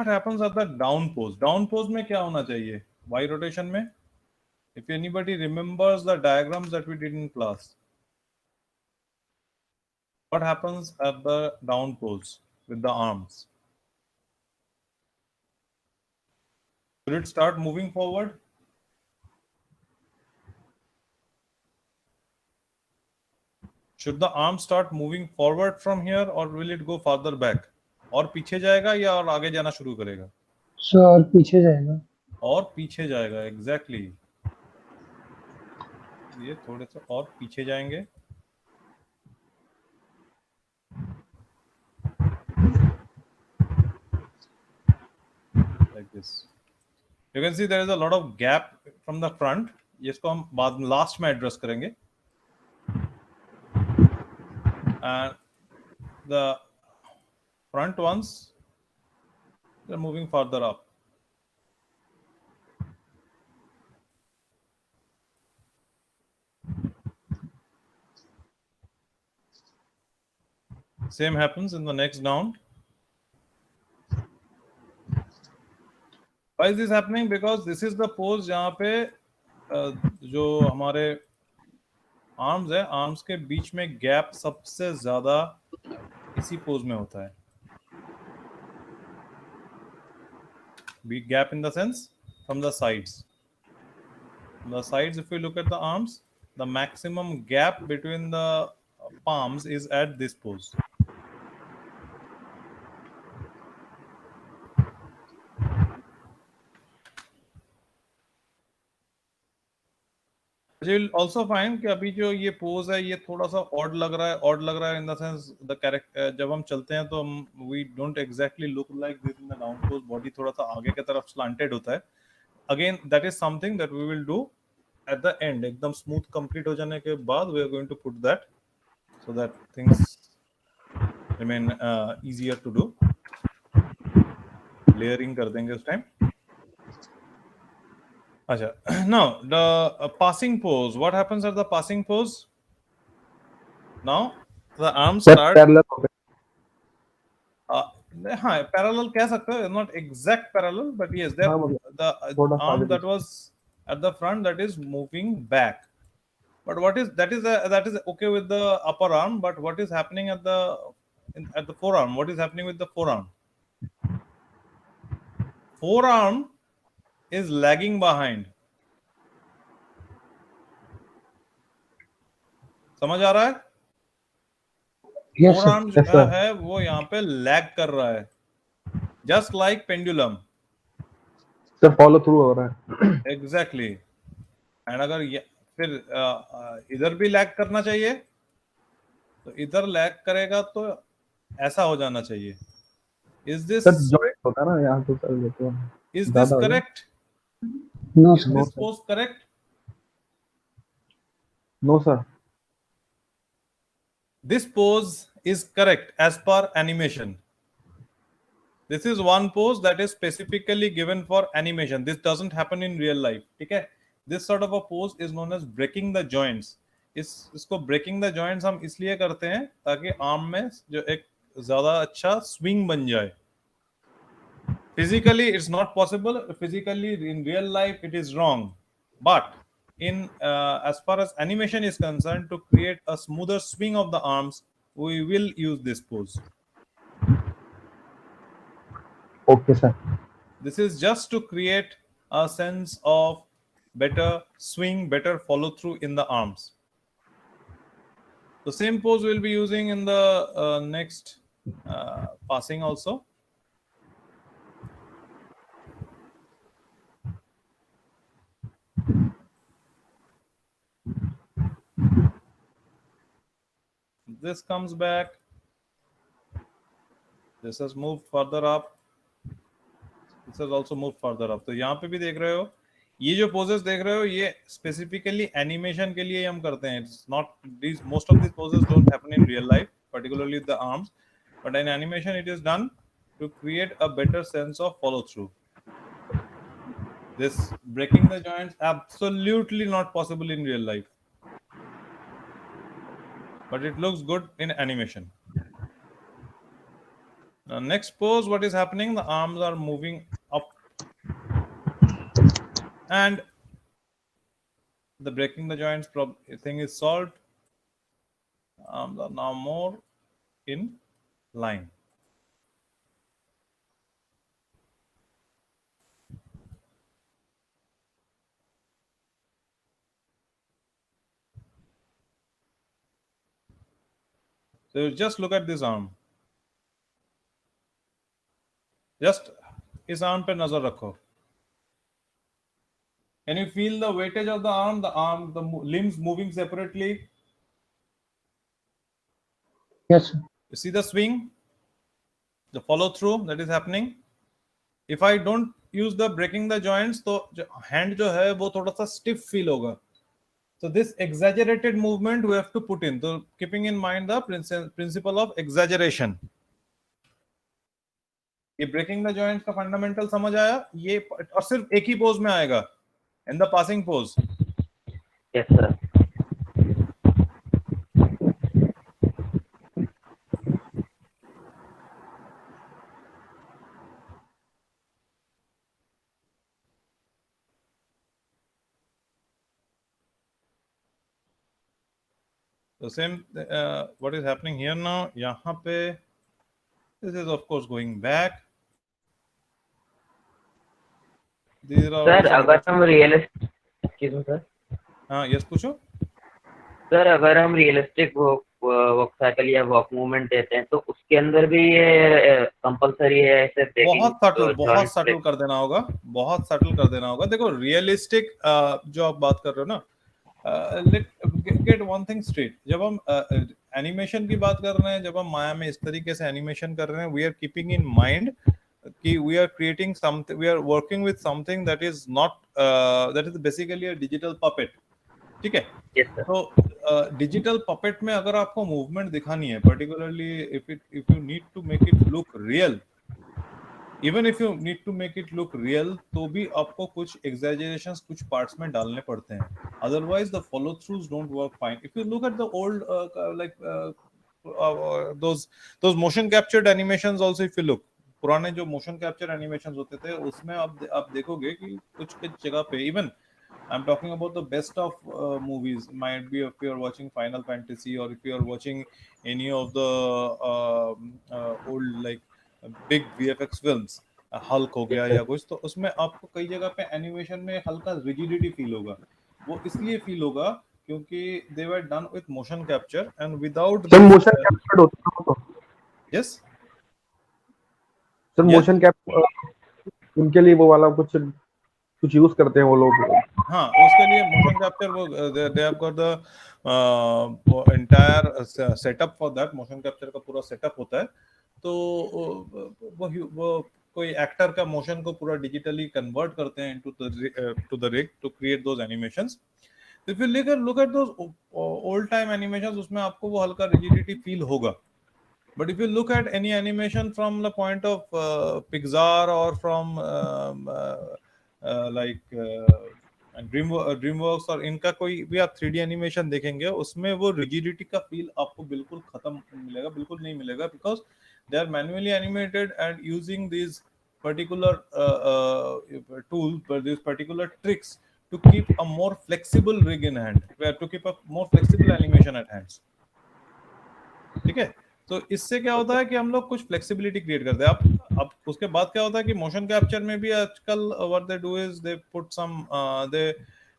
What happens at the down pose? Down pose में क्या होना चाहिए? Y rotation में? If anybody remembers the diagrams that we did in class, what happens at the down pose with the arms? Will it start moving forward? Should the arm start moving forward from here or will it go farther back? और पीछे जाएगा या और आगे जाना शुरू करेगा? Sir पीछे जाएगा. और पीछे जाएगा, एग्जैक्टली. ये थोड़े से और पीछे जाएंगे. Like this. You can see there is a lot of gap from the front. इसको हम बाद में लास्ट में एड्रेस करेंगे. And the front ones, they're moving further up. Same happens in the next down. Why is this happening? Because this is the pose जहाँ पे जो हमारे आर्म्स है, आर्म्स के बीच में गैप सबसे ज्यादा इसी पोज में होता है. Big gap in the sense from the sides. From the sides, if we look at the arms, the maximum gap between the palms is at this pose. You will also find कि अभी जो ये pose है ये थोड़ा सा odd लग रहा है in the sense the character. जब हम चलते हैं तो हम we don't exactly look like this in the down pose. Body थोड़ा सा आगे की तरफ स्लांटेड होता है. Again that is something that we will do at the end. एकदम स्मूथ कंप्लीट हो जाने के बाद we are going to put that so that things remain easier to do. Layering कर देंगे उस टाइम. अच्छा, now the passing pose. What happens at the passing pose? Now the arms start. हाँ, parallel कह सकते हो. Not exact parallel, but yes, the arm that was at the front that is moving back. But what is that is okay with the upper arm. But what is happening at the forearm? What is happening with the forearm? Forearm is lagging behind. समझ आ रहा है? Forearm जो है वो यहाँ पे lag कर रहा है, just like pendulum. Sir follow through हो रहा है. एग्जैक्टली. एंड अगर फिर इधर भी लैग करना चाहिए तो इधर लैग करेगा तो ऐसा हो जाना चाहिए. इज दिस जॉइंट होता है ना यहाँ तो सर. देखो is this correct? No is this pose correct? No sir. This pose is correct as per animation. This is one pose that is specifically given for animation. This doesn't happen in real life. ठीक है? This sort of a pose is known as breaking the joints. इसको breaking the joints हम इसलिए करते हैं ताकि arm में जो एक ज्यादा अच्छा स्विंग बन जाए. Physically, it's not possible. Physically, in real life, it is wrong. But in as far as animation is concerned, to create a smoother swing of the arms, we will use this pose. Okay, sir. This is just to create a sense of better swing, better follow through in the arms. The same pose we'll be using in the next passing also. This comes back. This has moved further up. This has also moved further up. तो यहाँ पे भी देख रहे हो, ये जो poses देख रहे हो ये specifically animation के लिए हम करते हैं. It's not these, most of these poses don't happen in real life, particularly the arms, but in animation it is done to create a better sense of follow through. This breaking the joints absolutely not possible in real life, but it looks good in animation. Next pose, what is happening? The arms are moving up, and the breaking the joints thing is solved. Arms are now more in line. So just look at this arm. Just इस arm पे नजर रखो. Can you feel the weightage of the arm? The limbs moving separately. Yes, sir. You see the swing, the follow through that is happening. If I don't use the breaking the joints, तो hand जो है वो थोड़ा सा stiff feel होगा. So this exaggerated movement we have to put in. So keeping in mind the principle of exaggeration. ये breaking the joints का fundamental समझ आया. ये और सिर्फ एक ही पोज में आएगा, in the passing pose. Yes, sir. The same what is happening here now. यहाँ पे this is of course going back. These are sir also अगर हम रियलिस्टिक, एक्सक्यूज मी सर, हाँ यस पूछो. सर अगर हम रियलिस्टिक वॉक साइकिल या walk movement देते हैं तो उसके अंदर भी ये कंपलसरी है ऐसे बहुत सटल कर देना होगा. बहुत सटल कर देना होगा. देखो रियलिस्टिक जो आप बात कर रहे हो ना, let get one thing straight. जब हम एनिमेशन की बात कर रहे हैं, जब हम माया में इस तरीके से एनिमेशन कर रहे हैं, we are keeping in mind कि we are creating something, we are working with something that is not, that is basically a digital puppet. ठीक है. Yes, sir. तो डिजिटल पपेट में अगर आपको मूवमेंट दिखानी है, particularly if you need to make it look real, even if you need to make it look real, तो भी आपको कुछ एग्जैजरेशंस कुछ पार्ट्स में डालने पड़ते हैं. Otherwise the follow throughs don't work fine. If you look at the old like those motion captured animations also, if you look, पुराने जो मोशन कैप्चर एनिमेशंस होते थे उसमें आप देखोगे कि कुछ कुछ जगह पे, even I'm talking about the best of movies, might be if you are watching Final Fantasy or if you are watching any of the old like big VFX films, Hulk हो गया या कुछ, तो उसमें आपको कई जगह पे एनिमेशन में हल्का रिजिडिटी फील होगा. वो इसलिए फील होगा क्योंकि they were done with motion capture and without sir this, motion captured होता है तो yes, sir Yeah. Motion cap उनके लिए वो वाला कुछ कुछ यूज करते हैं वो लोग. हाँ उसके लिए मोशन कैप्चर वो they have got the entire setup for that. Motion capture का पूरा सेटअप होता है. तो वो कोई एक्टर का मोशन को पूरा डिजिटली कन्वर्ट करते हैं to the rig to create those animations. If you look at those old time animations, उसमें आपको वो हल्का रिजिडिटी फील होगा. But if you look at any animation from the point of Pixar or from DreamWorks और इनका कोई भी आप 3D एनिमेशन देखेंगे, उसमें वो रिजिडिटी का फील आपको बिल्कुल खत्म मिलेगा, बिल्कुल नहीं मिलेगा, because they are manually animated and using these particular tools, but these particular tricks to keep a more flexible rig in hand, to keep a more flexible animation at hands. ठीक है. तो इससे क्या होता है कि हम लोग कुछ फ्लेक्सिबिलिटी क्रिएट करते हैं. अब उसके बाद क्या होता है कि मोशन कैप्चर में भी आजकल what they do is they put some, they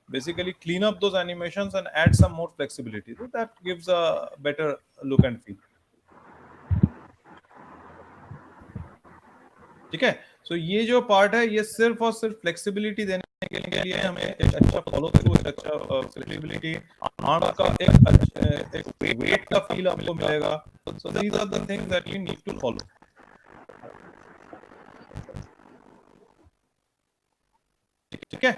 basically clean up those animations and add some more flexibility, so that gives a better look and feel. ठीक है. सो ये जो पार्ट है ये सिर्फ और सिर्फ फ्लेक्सिबिलिटी देने के लिए हमें एक अच्छा फॉलो थ्रू, एक अच्छा फ्लेक्सिबिलिटी, आर्म का एक वेट का फील आपको मिलेगा. So these are the things that you need to follow. ठीक है.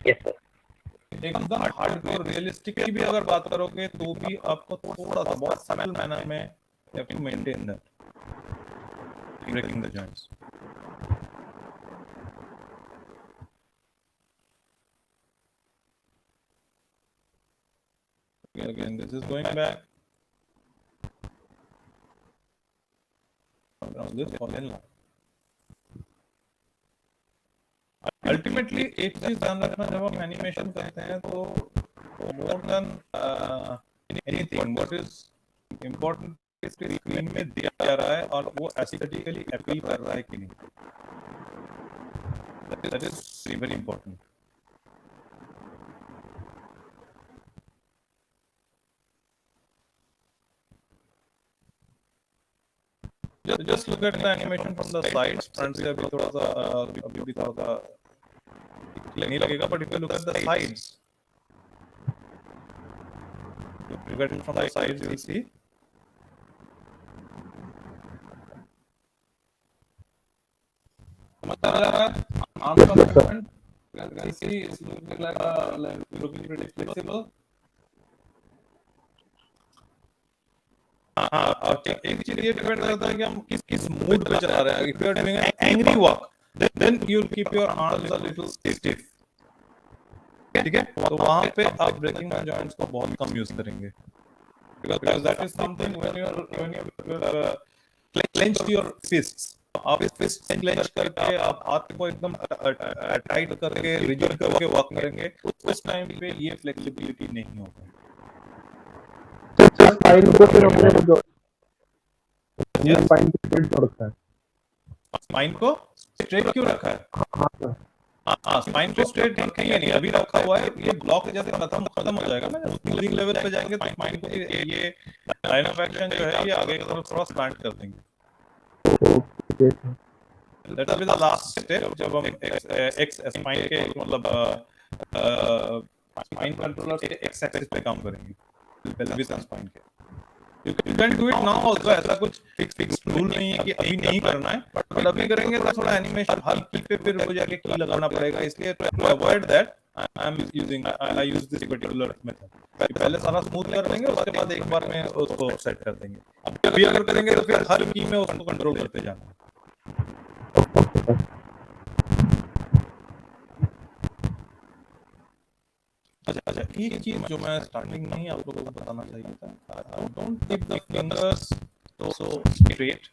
Yes, sir. एकदम हार्डकोर रियलिस्टिक की भी अगर बात करोगे तो भी आपको थोड़ा सा बहुत सटल मैनर में you have to maintain that breaking the joints. Again, this is going back. on this or in ultimately एक चीज ध्यान रखना, जब हम एनिमेशन करते हैं तो more than anything what is important screen में दिया जा रहा है और वो एस्थेटिकली अपील कर रहा है कि नहीं, that is very important. Just look at the animation from the sides. Front से अभी थोड़ा सा अभी थोड़ा सा नहीं लगेगा, but if you look at the sides, look at it from the sides, you will see. Arm का movement, you can see it's looking looking pretty flexible. एक चीज ये डिपेंड करता है कि हम किस मूड पे चला रहे हैं. If you are doing an angry walk, then you'll keep your arms a little stiff. ठीक है, तो वहां पे आप ब्रेकिंग जॉइंट्स को बहुत कम यूज करेंगे, because that is something when you clench your fists. आप इस फिस्ट क्लेंच करके आप हाथ को एकदम टाइट करके रिजिड करके वॉक करेंगे, उस टाइम पे ये फ्लेक्सिबिलिटी नहीं होगा. स्पाइन को फिर हमने जो स्पाइन को स्ट्रेट कर रखा है. स्पाइन को स्ट्रेट क्यों रखा है? हाँ सर, हाँ, स्पाइन को स्ट्रेट रखेंगे नहीं, अभी रखा हुआ है. ये ब्लॉक जैसे खत्म हो जाएगा ना, स्मूथिंग लेवल पे जाएंगे तो स्पाइन को ये लाइन ऑफ एक्शन जो है ये आगे की तरफ थोड़ा स्लैंट कर देंगे. That will be the last step जब हम एक्स स्पाइन के मतलब स्पाइन कंट्रोलर के एक्स एक्सिस पे काम करेंगे, पेल्विस एंड स्पाइन के. You can do it now also. ऐसा कुछ फिक्स रूल नहीं है कि अभी नहीं करना है, बट अभी करेंगे तो थोड़ा एनिमेशन हल्की पे फिर वो जाके की लगाना पड़ेगा. इसलिए to avoid that I use this particular method. पहले सारा स्मूथ कर देंगे, उसके बाद एक बार में उसको सेट कर देंगे. अभी अगर करेंगे तो फिर हर की में उसको कंट्रोल करते जाना. अच्छा, एक चीज जो मैं स्टार्टिंग में ही आप लोगों को बताना चाहिए था, don't keep the fingers so straight.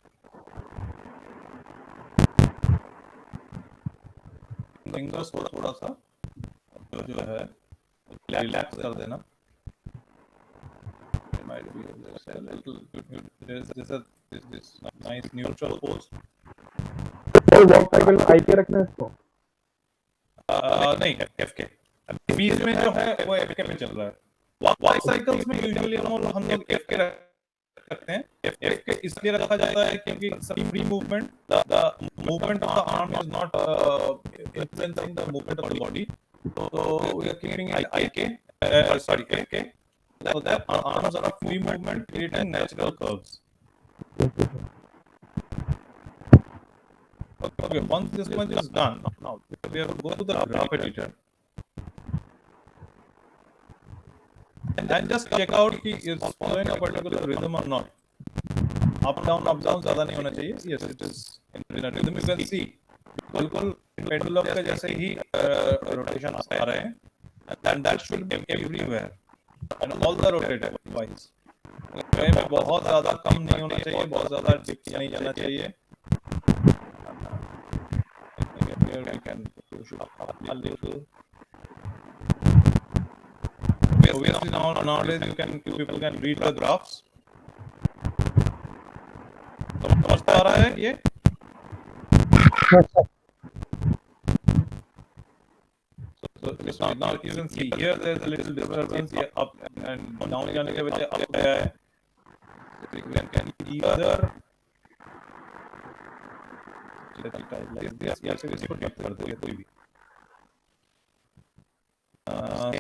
Fingers को थोड़ा सा जो है रिलैक्स कर देना. might be a little this nice neutral pose. और वॉक साइकिल आई के रखना है इसको. नहीं, एफके बीच में जो है वो एफके में चल रहा है. वॉक साइकिल्स में यूजुअली हम लोग एफके रखते हैं. एफके इसलिए रखा जाता है क्योंकि free movement, the movement of the arm is not influencing the movement of the body. तो we are keeping it IK sorry FK, so that our arms are free movement creating natural curves. Okay, once this much is done, now we have to go to the graph editor and just check out कि it's following a particular rhythm or not. Up down ज़्यादा नहीं होना चाहिए. Yes, it is in a rhythm. You can see बिल्कुल pendulum के जैसे ही rotation आ रहे हैं, and that should be everywhere and all the rotated wise. में बहुत ज़्यादा कम नहीं होना चाहिए, बहुत ज़्यादा डिप नहीं जाना चाहिए. Here we can push up a little. Obviously nowadays people can read the graphs. समझ आ रहा है ये? So now you can see here there is a little disturbance here, up and down जाने के वजह up गया है. You can either let it type like this या फिर इसको tap कर दो कोई भी.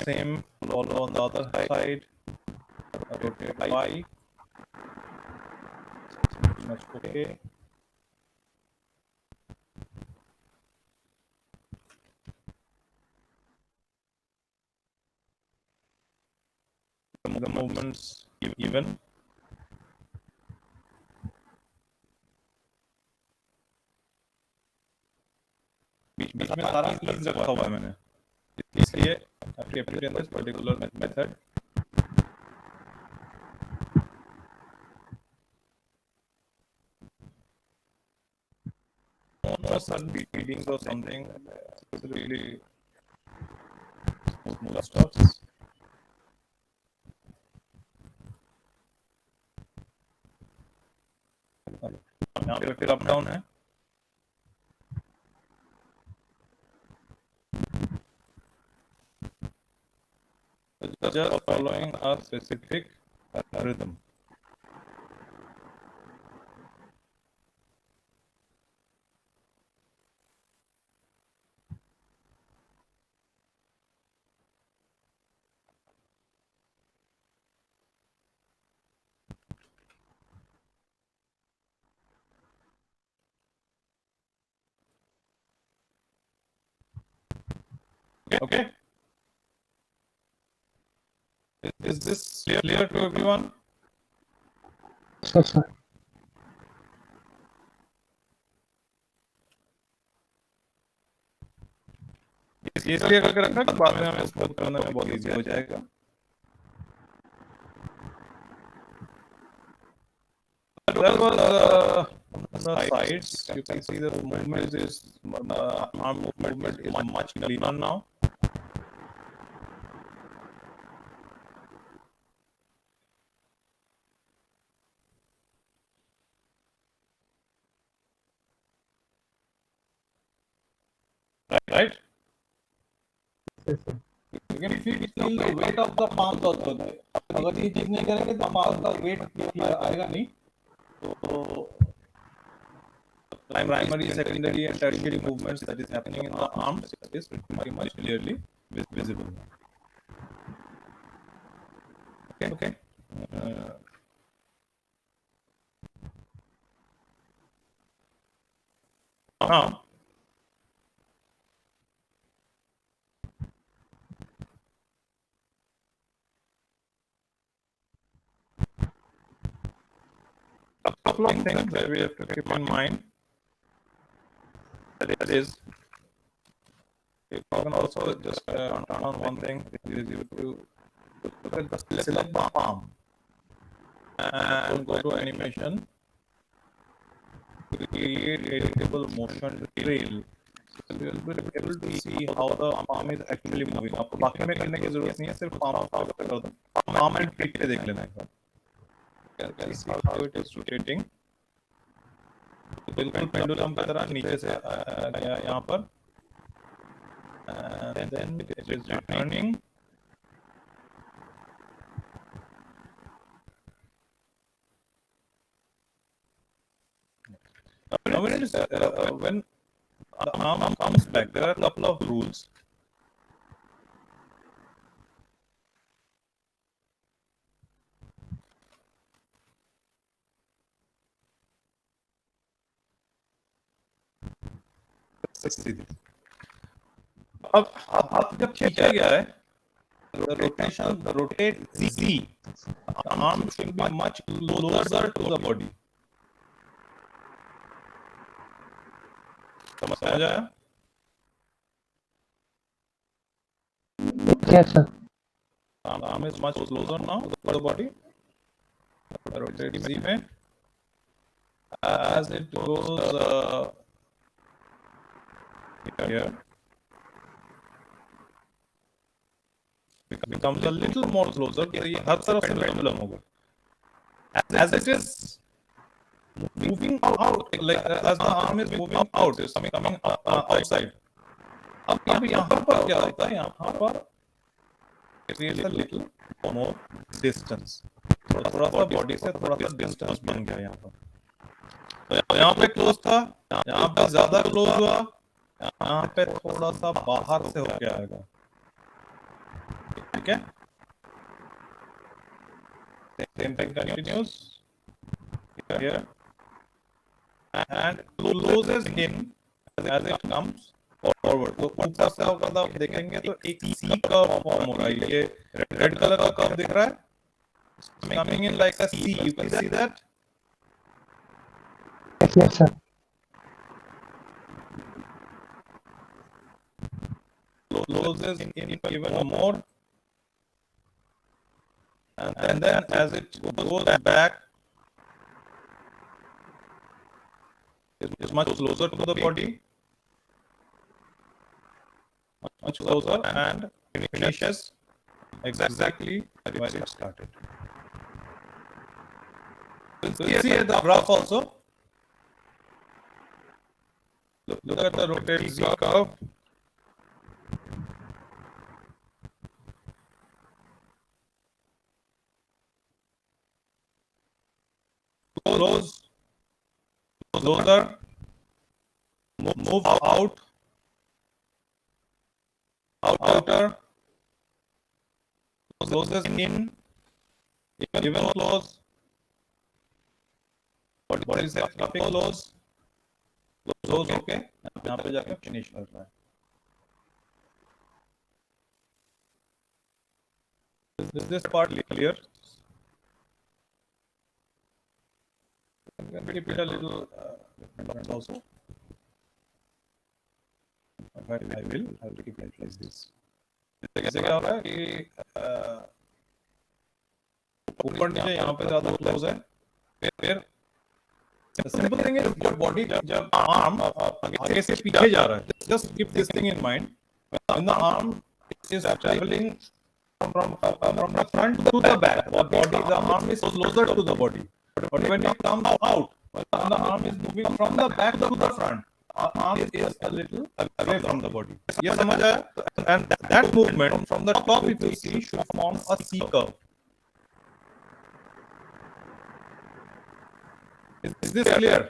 Same follow on the other side. Rotate Y. Pretty much okay. The movements even. बीच में सारा ईज रखा हुआ है मैंने, इसलिए in this particular method. sudden feelings or something. It's really smooth stuff. यहाँ पे फिर अप डाउन है. Just following a specific rhythm. Okay. Is this clear to everyone? sir. ये इसलिए करके रखा कि बाद में हमें स्मूथ करने में बहुत इजी हो जाएगा. There was the sides. You can see the movement is arm movement is much cleaner now. Right? You can feel the weight of the palms also there. अगर ये चीज नहीं करेंगे तो palm का weight आएगा नहीं. तो primary, secondary, and tertiary movements that is happening in the arms is pretty much clearly visible. Okay. Now. Couple of things that we have to keep in mind. That is, you can also just turn on one thing. Is you to select the palm and go to animation. Create editable motion trail. So you will be able to see how the palm is actually moving. आपको बाकी में करने की जरूरत नहीं है, सिर्फ palm कर दो. Palm and click पे देख लेना एक बार. You can see how it is rotating. बिल्कुल पेंडुलम की तरह नीचे से गया यहाँ पर. And then it is returning. Now when the arm comes back, there are a couple of rules. अब हाथ जब खींचा गया है, the rotation rotate Z. The arm should be much closer to the body. समझ आया? Yes, sir. Arm is much closer now to the body. Rotate Z में. As it goes here, becomes a little more closer. तो ये हर तरफ से pendulum होगा. As it is moving out, like as the arm is moving out, it's coming outside. अब यहाँ पर क्या होता है? यहाँ पर it creates a little more distance. थोड़ा सा बॉडी से थोड़ा सा डिस्टेंस बन गया यहाँ पर. तो यहाँ पे क्लोज था, यहाँ पे ज्यादा क्लोज हुआ, यहाँ पे थोड़ा सा बाहर से होके आएगा. ठीक है? Same thing continues here and closes in as it comes forward. तो ऊपर से होगा आप देखेंगे तो एक C कर्व फॉर्म हो रहा है. ये रेड कलर का कर्व दिख रहा है, coming in like a C. You can see that. Yes, sir. Closes in even more, and then as it goes back, it's much closer to the body. much closer and finishes exactly where it started. See at the graph also. Look at the rotate Z curve. Close, closer, move out, outer, closes in, even close. What is that? Nothing close, close, okay. यहाँ पे जाके finish कर रहा है. Is this part clear? I'm going to keep it a little different also. But I will keep it like this. जैसे क्या हो रहा है कि ऊपर नीचे यहाँ पे ज्यादा क्लोज है. फिर simple thing is your body जब आर्म आगे से पीछे जा रहा है. Just keep this thing in mind. When the arm is traveling from the front to the back, the arm is closer to the body. But when it comes out, when the arm is moving from the back to the front, arm is a little away from the body. ये समझ आया? And that movement from the top, if you see, should form a C curve. Is this clear?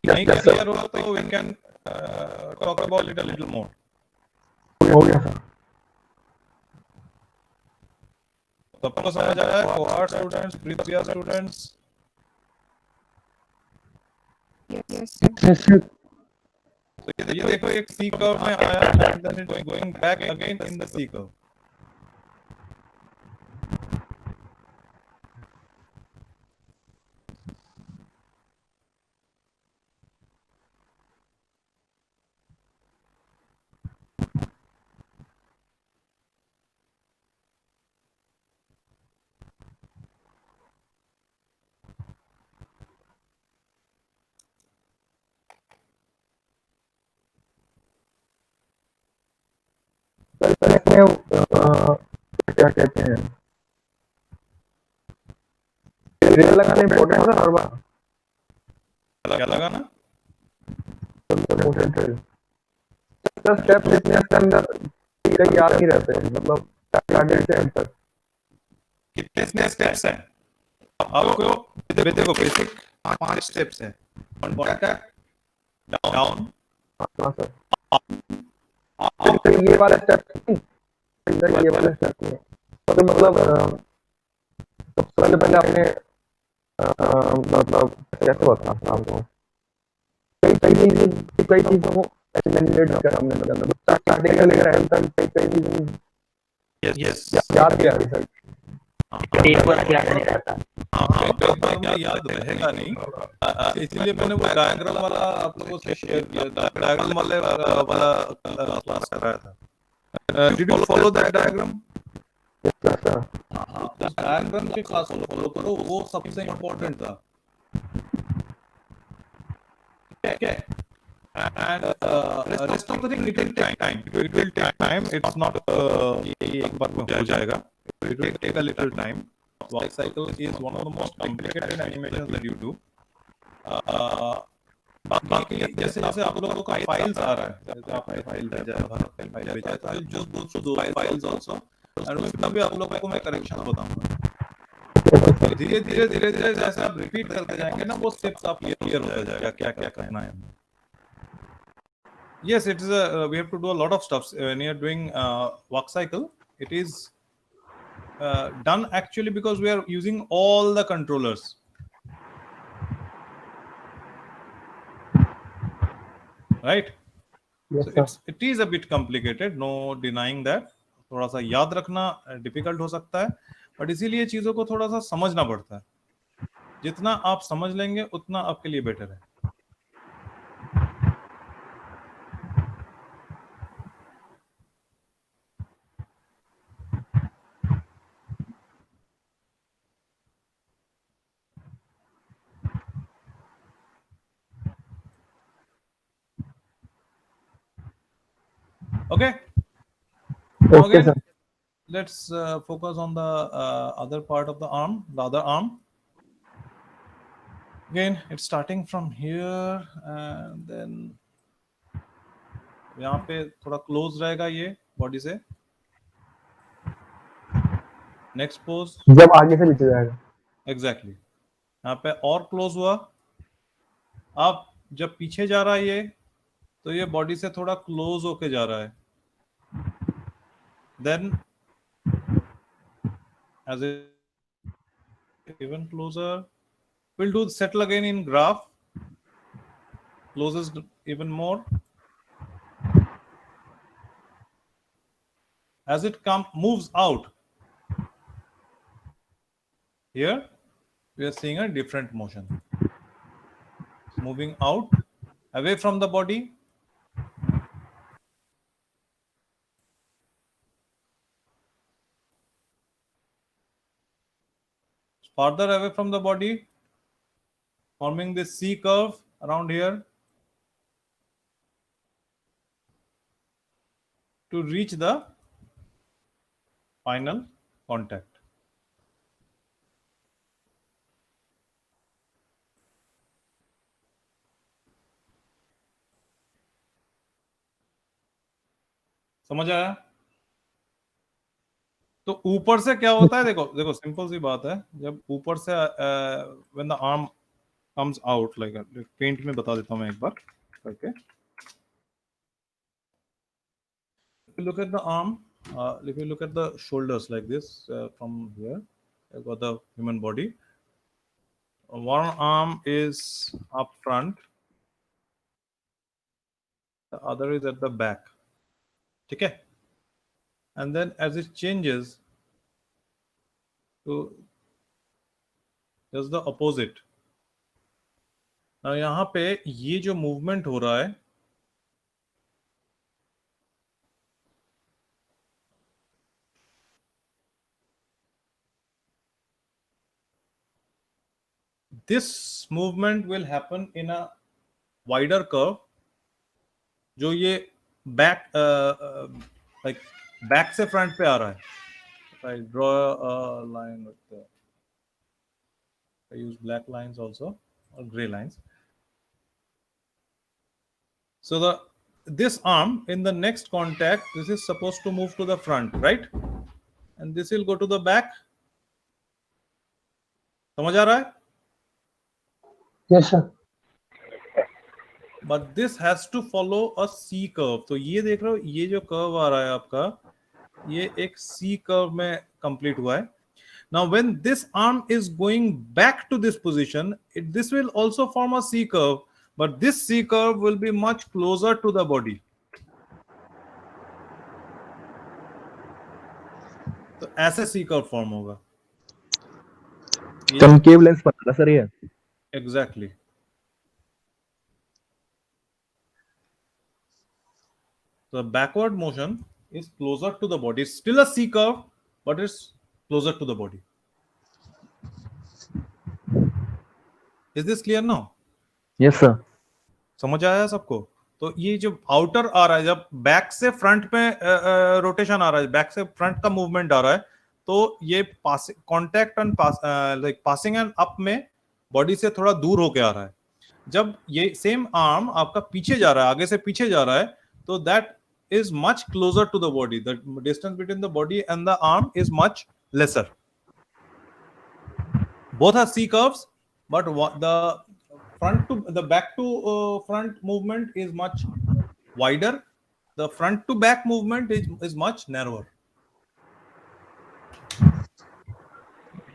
नहीं clear हो तो we can talk about it a little more. हो गया sir. सबको समझ आ रहा है? Cohort students, previous students. Yes, sir. तो ये देखो एक C curve में आया, and then it's going back again in the C curve. Sir इसमें क्या कहते हैं, रेल लगाना इम्पोर्टेंट है हर बार. क्या लगाना? इम्पोर्टेंट है. स्टेप फिटनेस के अंदर कई याद नहीं रहते हैं, मतलब टारगेट से अंतर. कितने स्टेप्स हैं? आपको देखो बेसिक 5 स्टेप्स हैं. वन अटैक, डाउन, हाँ सर. ये वाला स्टेप ये वाला स्टेप नहीं है. तो मतलब सबसे पहले आपने मतलब कैसे बताना आपको कई चीजों को एक्सपेरिमेंट कर हमने मतलब स्टार्टिंग से लेकर एंड तक कई चीजें यस याद भी आ रही सर. एक बार याद नहीं रहता. एक बार में याद रहेगा नहीं, इसलिए मैंने वो डायग्राम वाला आप लोगों से शेयर किया था. डायग्राम वाला क्लास कराया था. Did you follow that diagram? Diagram के क्लास को फॉलो करो, वो सबसे इम्पोर्टेंट था. Okay. And rest of the thing, it will take time. It will take time. It's not ये एक बार में हो जाएगा. It will take a little time. Walk cycle is one of the most complicated animations that you do. बाकी जैसे जैसे आप लोगों का फाइल्स आ रहा है, जैसे आपने फाइल भेजा है, फाइल भेजा है, तो I'll just go through those files also. और उसमें भी आप लोगों को मैं करेक्शन बताऊंगा. धीरे धीरे धीरे धीरे जैसे आप रिपीट करते जाएंगे ना, वो स्टेप्स आप क्लियर हो जाएगा क्या क्या करना है. Yes, it is we have to do a lot of stuff when you are doing walk cycle. It is done actually because we are using all the controllers. Right? Yes, so it is a bit complicated, no denying that. थोड़ा सा याद रखना difficult हो सकता है, but इसीलिए चीजों को थोड़ा सा समझना पड़ता है. जितना आप समझ लेंगे उतना आपके लिए बेटर है. Okay. Now Okay, again, sir. let's focus on the other part of the arm, the other arm. Again, it's starting from here and then यहाँ पे थोड़ा क्लोज रहेगा ये बॉडी से. Next pose. जब आगे से पीछे जाएगा. एग्जैक्टली यहाँ पे और क्लोज हुआ. अब जब पीछे जा रहा है ये, तो ये बॉडी से थोड़ा क्लोज होके जा रहा है. Then as it even closer, we'll do settle again in graph, closes even more. As it moves out, here we are seeing a different motion, moving out away from the body. Farther away from the body, forming this C curve around here to reach the final contact. समझ आया? तो ऊपर से क्या होता है, देखो देखो सिंपल सी बात है. जब ऊपर से when the arm comes out like, paint में बता देता हूं मैं एक बार करके. If you look at the arm, if you look at the shoulders like this, from here, I've got the human body. One arm is up front, the other is at the back. ठीक है? And then as it changes to just the opposite. Now यहाँ पे ये जो movement हो रहा है, this movement will happen in a wider curve. जो ये बैक लाइक बैक से फ्रंट पे आ रहा है. I draw a line with the, I use black lines also or gray lines. So this arm in the next contact, this is supposed to move to the front, right? And this will go to the back. समझ आ रहा है? Yes, sir. But this has to follow a C curve. तो ये देख रहे हो, ये जो कर्व आ रहा है आपका, ये एक C curve में कंप्लीट हुआ है. Now when this arm is going back to this position, this will also form a C curve, but this C curve will be much closer to the body. तो ऐसे C curve form होगा. Concave lens पता sir ये. Exactly. The backward motion is closer to the body. It's still a C curve, but it's closer to the body. Is this clear now? Yes, sir. समझ आया सबको? तो ये जो outer आ रहा है, जब बैक से फ्रंट पे रोटेशन आ रहा है, बैक से फ्रंट का मूवमेंट आ रहा है, तो ये contact and like passing and up में बॉडी से थोड़ा दूर होके आ रहा है. जब ये सेम आर्म आपका पीछे जा रहा है, आगे से पीछे जा रहा है, तो that is much closer to the body. The distance between the body and the arm is much lesser. Both are C curves, but the back to front movement is much wider. The front to back movement is much narrower.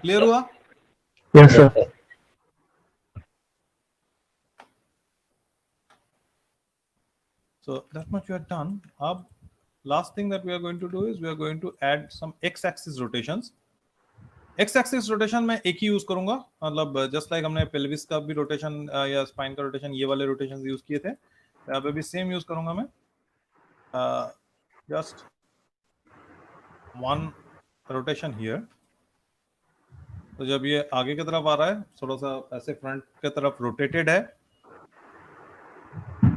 Clear हुआ? Yes, sir. So that much we are done. Ab last thing that we are going to do is we are going to add some x-axis rotations. x-axis rotation मैं एक ही use करूंगा, मतलब just like हमने pelvis का भी rotation या spine का rotation, ये वाले रोटेशन यूज किए थे, यहाँ पे भी सेम यूज करूंगा मैं. Just one rotation here. तो जब ये आगे की तरफ आ रहा है, थोड़ा सा ऐसे फ्रंट की तरफ रोटेटेड है,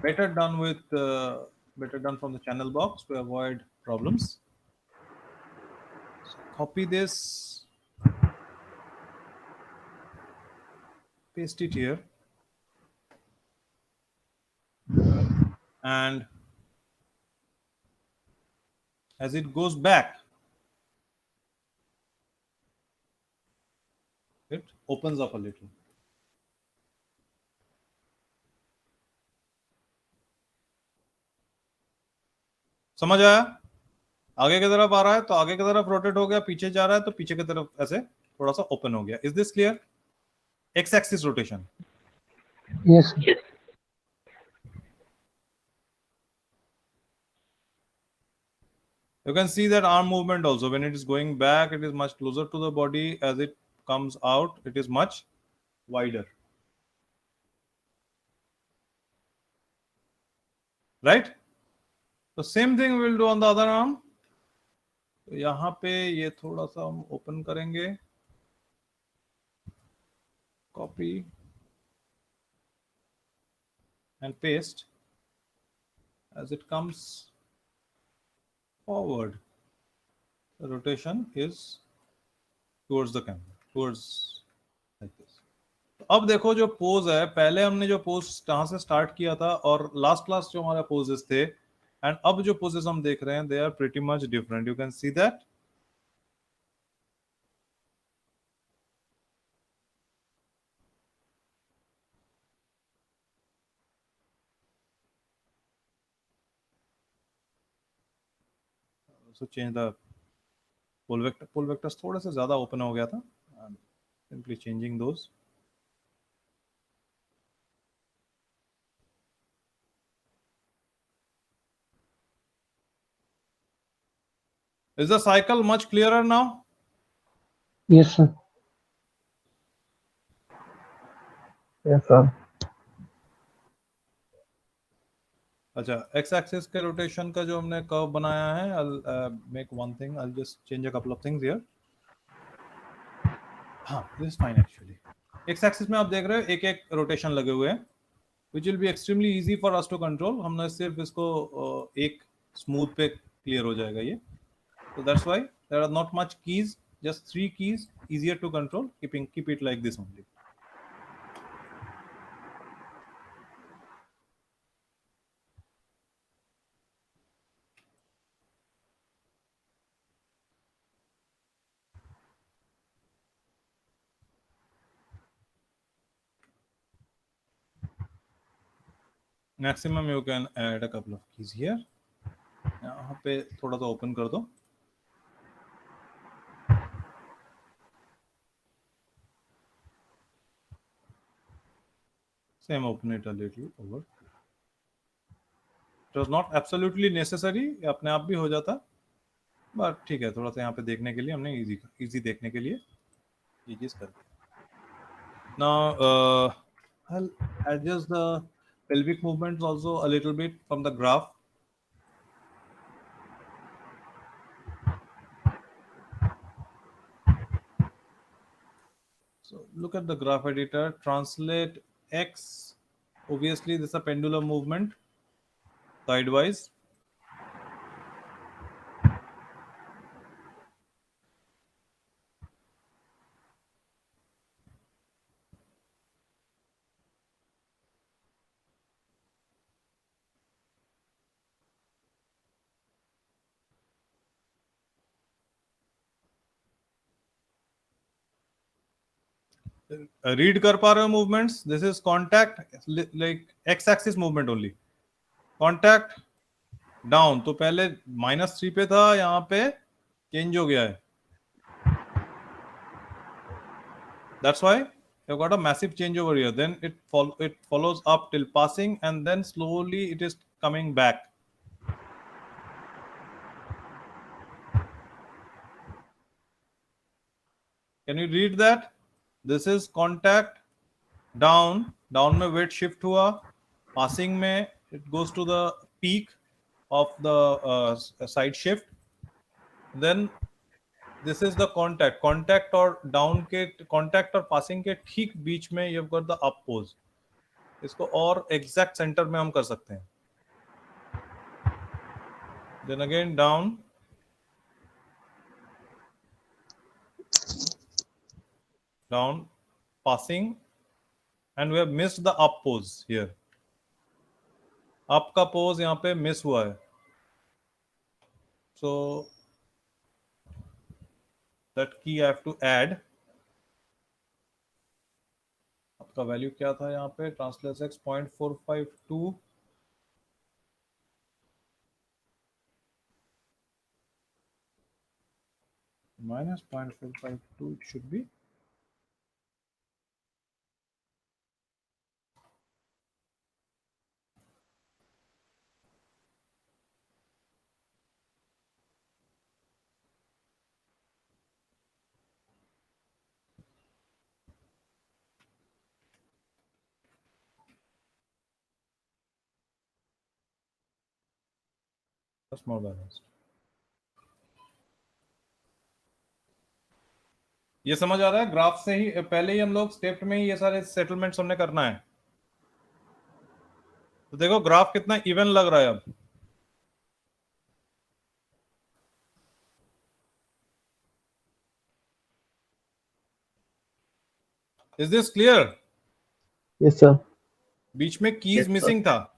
better done with better done from the channel box to avoid problems. So copy this, paste it here, and as it goes back, it opens up a little. समझ आया? आगे की तरफ आ रहा है तो आगे की तरफ रोटेट हो गया, पीछे जा रहा है तो पीछे की तरफ ऐसे थोड़ा सा ओपन हो गया. Is this clear? X axis rotation. Yes. Yes. You can see that arm movement also. When it is going back, it is much closer to the body. As it comes out, it is much wider. Right? The same thing we will do on the other arm. तो यहाँ पे ये थोड़ा सा हम open करेंगे, copy and paste. As it comes forward, the rotation is towards the camera, towards like this. तो अब देखो जो पोज है, पहले हमने जो पोज कहाँ से स्टार्ट किया था और लास्ट जो हमारा पोजेस थे, एंड अब जो पोजेस हम देख रहे हैं, they are pretty much different. You can see that. So change the pole vector. Pole vectors थोड़े से ज्यादा ओपन हो गया था. Simply changing those. Is the cycle much clearer now? Yes, sir. Yes, sir. अच्छा, एक्स एक्सिस के rotation का जो हमने कर्व बनाया है, I'll make one thing. I'll just change a couple of things here. हाँ, this is fine actually. X axis में आप देख रहे हो एक एक रोटेशन लगे हुए हैं, which will be extremely easy for us to control. हमने सिर्फ इसको एक स्मूथ पे क्लियर हो जाएगा ये. So that's why there are not much keys, just 3 keys, easier to control. Keep it like this only. Maximum you can add a couple of keys here. यहाँ पे थोड़ा सा ओपन कर दो. Same, open it a little over. It was not absolutely necessary, अपने आप भी हो जाता, बट ठीक है, थोड़ा सा यहाँ पे देखने के लिए हमने इजी देखने के लिए ये चीज कर दी. Now I'll adjust the pelvic movements also a little bit from the graph. So look at the graph editor, translate X. Obviously this is a pendulum movement sidewise. Read कर पा रहे हो movements? This is contact like x axis movement only. Contact down तो पहले -3 पे था, यहाँ पे चेंज हो गया है. That's why you've got a massive change over here. Then it follows up till passing, and then slowly it is coming back. Can you read that? This is contact down. Down में weight shift हुआ. Passing में it goes to the peak of the side shift. Then this is the contact. Contact और down के contact और passing के ठीक बीच में you've got the up pose. इसको और exact center में हम कर सकते हैं. then again down, down, passing, and we have missed the up pose here. Up का pose यहाँ पे miss हुआ है. So that key I have to add. आपका वैल्यू क्या था यहाँ पे? Translate x 0.452 minus 0.452 it should be. That's more balanced. ये समझ आ रहा है? ग्राफ से ही पहले ही हम लोग स्टेप में ही ये सारे सेटलमेंट्स हमने करना है. तो देखो ग्राफ कितना इवन लग रहा है अब. Is this clear? Yes, sir. बीच में कीज Yes, sir. मिसिंग था.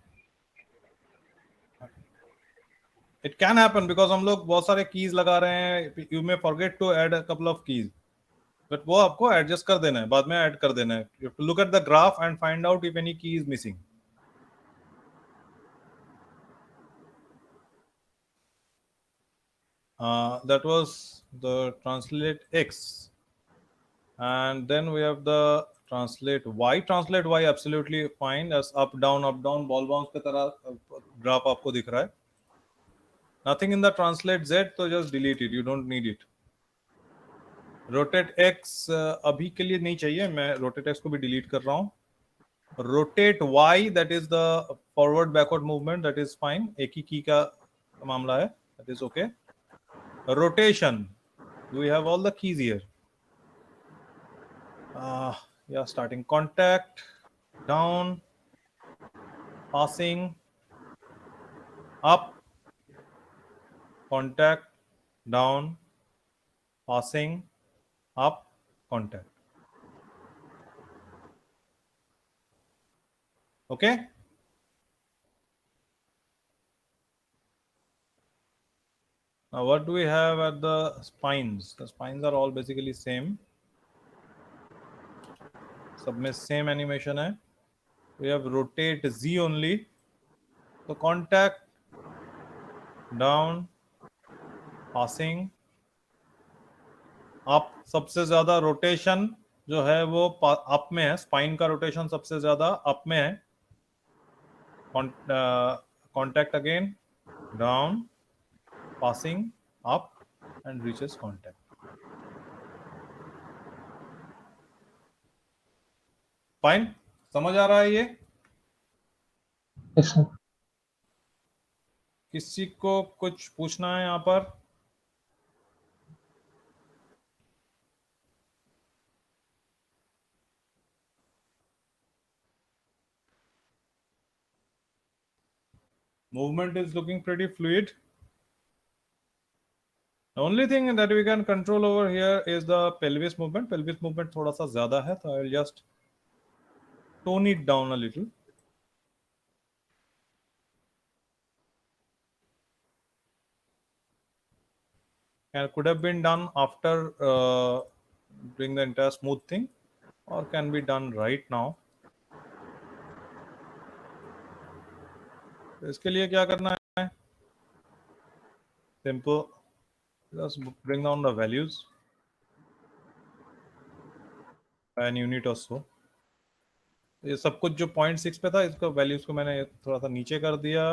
It can happen because हम लोग बहुत सारे कीज लगा रहे हैं. You may forget to add a couple of keys. But वो आपको एडजस्ट कर देना है, बाद में ऐड कर देना है. You have to look at the graph and find out if any key is missing. That was the translate X. And then we have the translate Y. Translate Y absolutely fine as up down ball bounce के तरह graph आपको दिख रहा है. Nothing in the translate Z, तो just delete it. You don't need it. Rotate X अभी के लिए नहीं चाहिए. मैं rotate X को भी delete कर रहा हूँ. Rotate Y, that is the forward backward movement, that is fine. एक ही की का मामला है. That is okay. Rotation, we have all the keys here. Yeah, starting contact, down, passing, up, contact, down, passing, up, contact. Okay? Now what do we have at the spines? The spines are all basically same. सब में same animation है. We have rotate Z only. So contact, down, passing, up. सबसे ज्यादा rotation जो है वो up में है. स्पाइन का रोटेशन सबसे ज्यादा अप में है. Contact again, down, passing, up and reaches contact. Fine, समझ आ रहा है ये? Yes, sir. किसी को कुछ पूछना है यहाँ पर? Movement is looking pretty fluid. The only thing that we can control over here is the pelvis movement. Pelvis movement थोड़ा सा ज्यादा है, तो I will just tone it down a little. And could have been done after doing the entire smooth thing, or can be done right now. तो इसके लिए क्या करना है? Simple. Just bring down the values by an unit or so. ये सब कुछ जो 0.6 पे था, इसको वैल्यूज को मैंने थोड़ा सा नीचे कर दिया.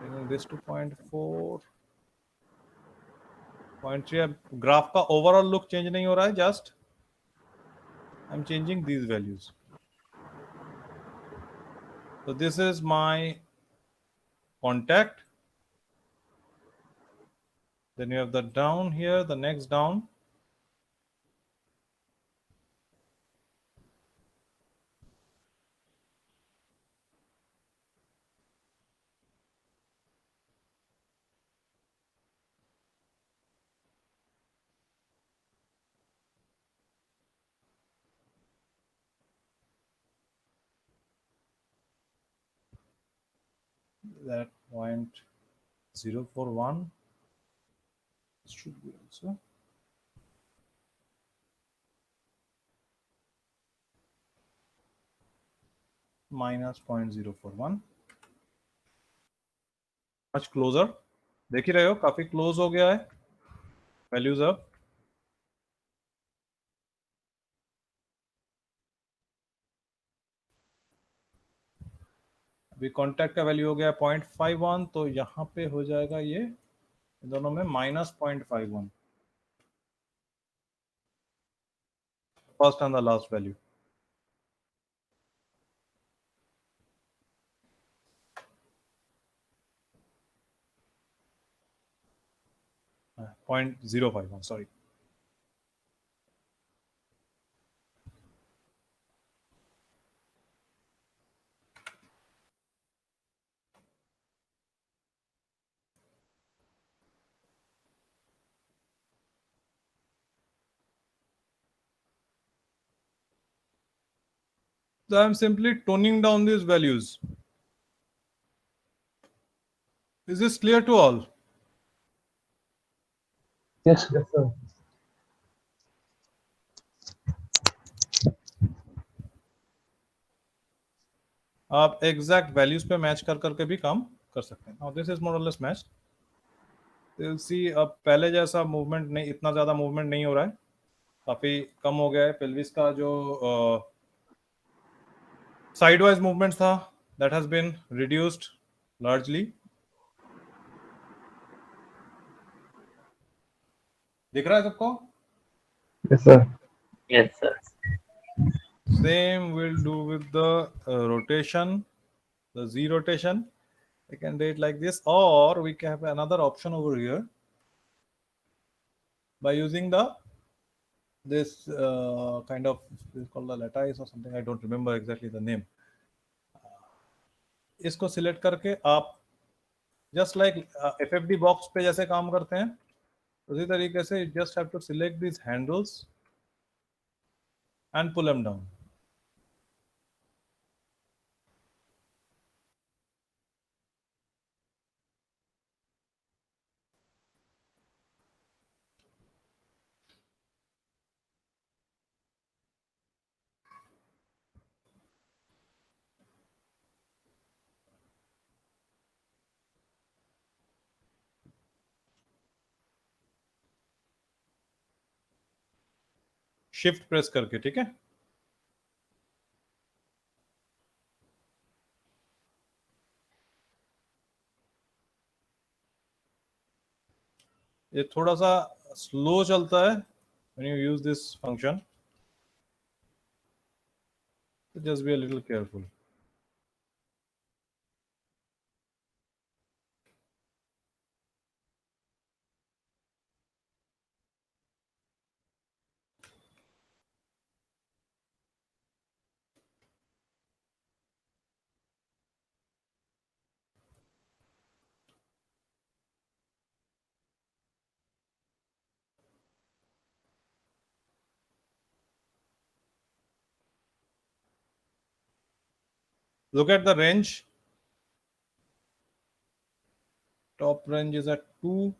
Bringing this to 0.4, 0.3. ग्राफ का ओवरऑल लुक चेंज नहीं हो रहा है. Just I am changing these values. So this is my contact. Then you have the down here, the next down. that 0.041 should be also minus 0.041, much closer. देख ही रहे हो काफी close हो गया है वैल्यूज अब। अभी कॉन्टैक्ट का वैल्यू हो गया 0.51, तो यहाँ पे हो जाएगा ये दोनों में -0.51, first and the last value. .051, sorry. So I'm simply toning down these values. Is this clear to all? Yes, yes, sir. आप एग्जैक्ट वैल्यूज पे मैच कर करके भी काम कर सकते हैं। Now this is more or less matched. You'll see अब पहले जैसा मूवमेंट नहीं, इतना ज्यादा मूवमेंट नहीं हो रहा है, काफी कम हो गया है। पेल्विस का जो साइडवाइज मूवमेंट था that has been reduced largely. दिख रहा है सबको? Yes, sir. Yes, sir. Same we'll do with the rotation, the Z rotation. We can do it like this, or we can have another option over here by using this kind of, it's called the lattice or something. I don't remember exactly the name. इसको select करके आप just like FFD box पे जैसे काम करते हैं उसी तरीके से just have to select these handles and pull them down. Shift press करके, ठीक है। ये थोड़ा सा स्लो चलता है when you use this function, so just be a little careful. Look at the range. Top range is at 2.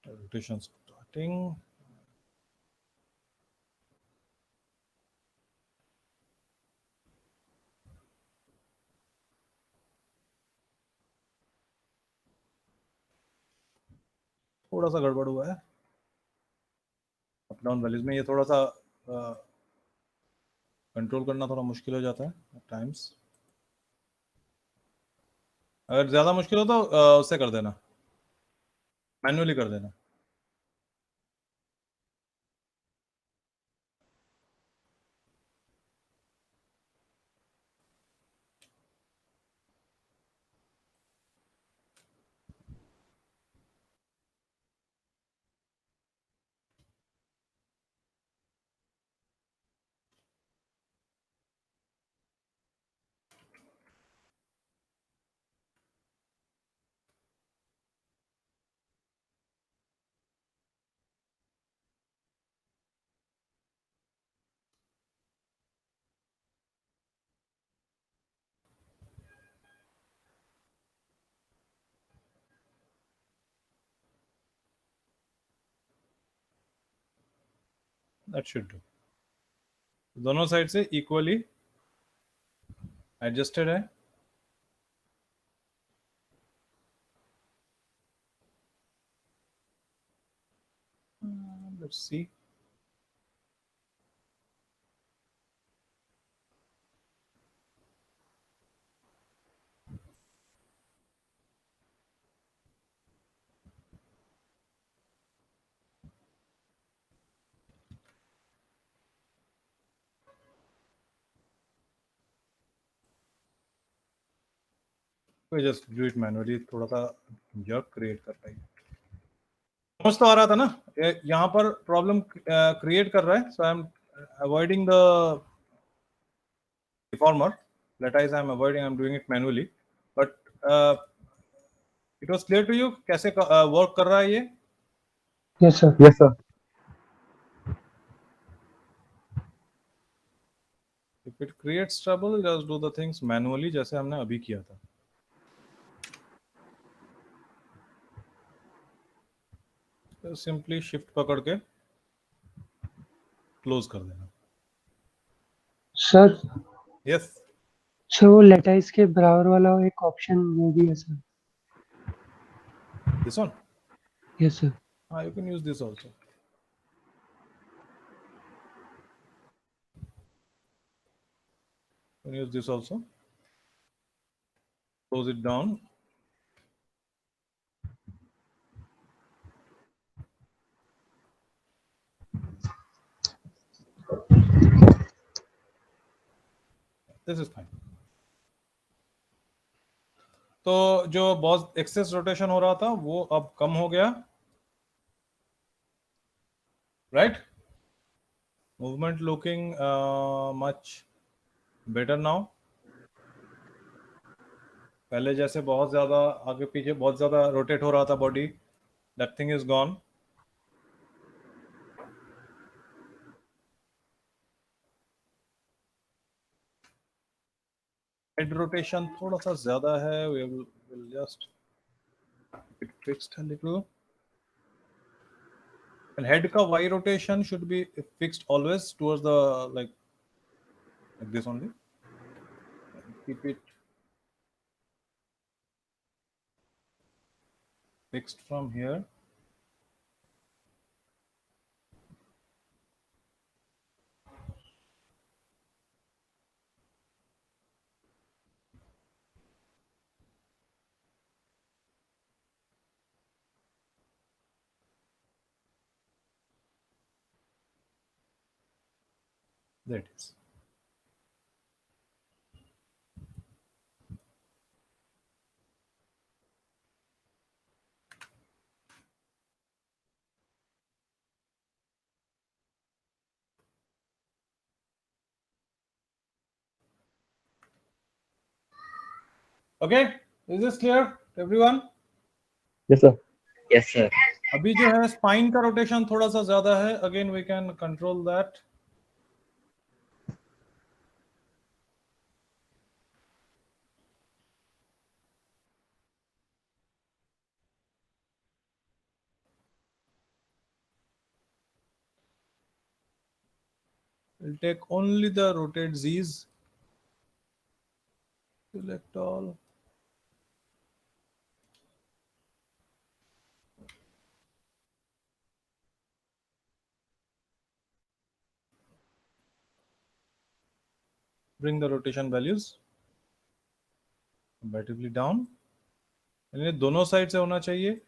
Rotation starting. थोड़ा सा गड़बड़ हुआ है अप डाउन वैल्यूज में, ये थोड़ा सा कंट्रोल करना थोड़ा मुश्किल हो जाता है टाइम्स। अगर ज्यादा मुश्किल हो तो उससे कर देना, मैन्युअली कर देना। That should do. दोनों साइड से इक्वली एडजस्टेड है। Let's see. We just do it manually, थोड़ा सा jerk create कर रहा है। समझ तो आ रहा था ना, यहाँ पर प्रॉब्लम क्रिएट कर रहा है, so I'm avoiding the deformer. Lattice I'm avoiding, I'm doing it manually. But it was clear to you कैसे वर्क कर रहा है ये? Yes, sir. Yes, sir. If it creates trouble, just do the things manually जैसे हमने अभी किया था। सिंपली शिफ्ट पकड़ के क्लोज कर देना। सर यस, सर वो लेटाइस के बराबर वाला एक ऑप्शन वो भी है sir. This one. Yes sir. हाँ, you can use this also. You can use this also. Close it down. This is fine. तो जो बहुत एक्सेस रोटेशन हो रहा था वो अब कम हो गया, right? Movement looking much better now. पहले जैसे बहुत ज्यादा आगे पीछे बहुत ज्यादा रोटेट हो रहा था body, that thing is gone. Head rotation थोड़ा सा ज्यादा है, we will just it fixed a little. And head का Y rotation should be fixed always towards the like this only. Keep it fixed from here. There it is. Okay, is this clear to everyone? Yes, sir. Yes, sir. अभी जो है spine का rotation थोड़ा सा ज्यादा है, again we can control that. We'll take only the rotate Z's. Select all. Bring the rotation values comparatively down. यानी दोनों साइड से होना चाहिए,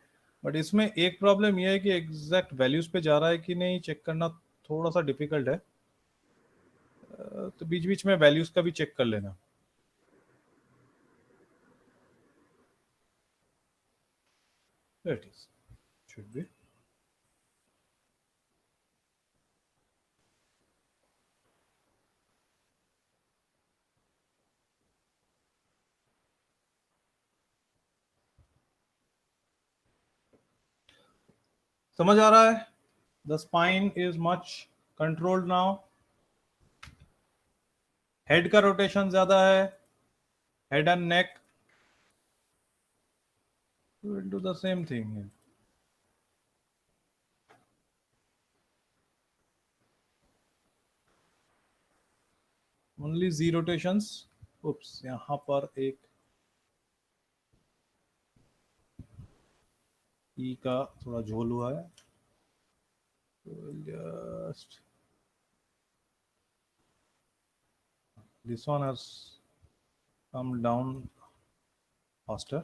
बट इसमें एक प्रॉब्लम यह है कि एग्जैक्ट वैल्यूज पे जा रहा है कि नहीं चेक करना थोड़ा सा डिफिकल्ट है, तो बीच बीच में वैल्यूज का भी चेक कर लेना। There it is. Should be. समझ आ रहा है? The spine is much controlled now. Head का रोटेशन ज्यादा है, head and neck. We'll do the same thing here. only Z rotations. Oops, यहाँ पर एक E का थोड़ा झोल हुआ है. Just this one has come down faster.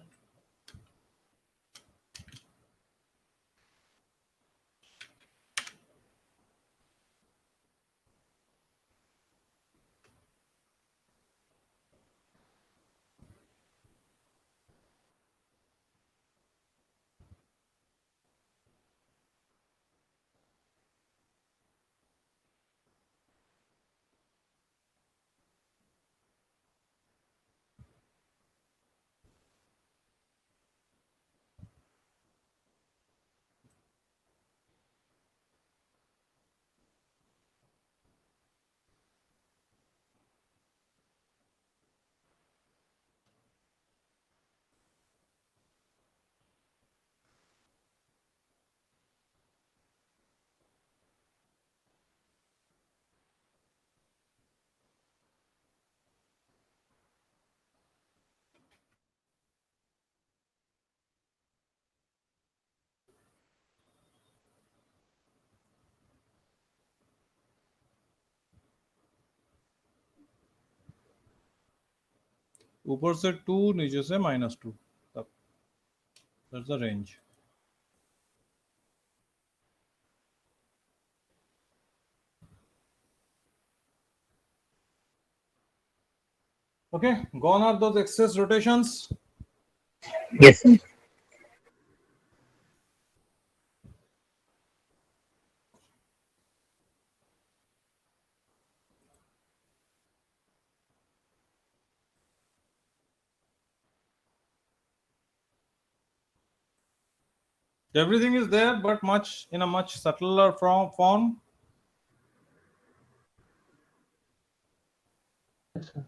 ऊपर से 2, नीचे से -2 तक. That's the range. Okay, gone are those excess rotations. Yes, sir. Everything is there, but much in a much subtler form. Yes, sir.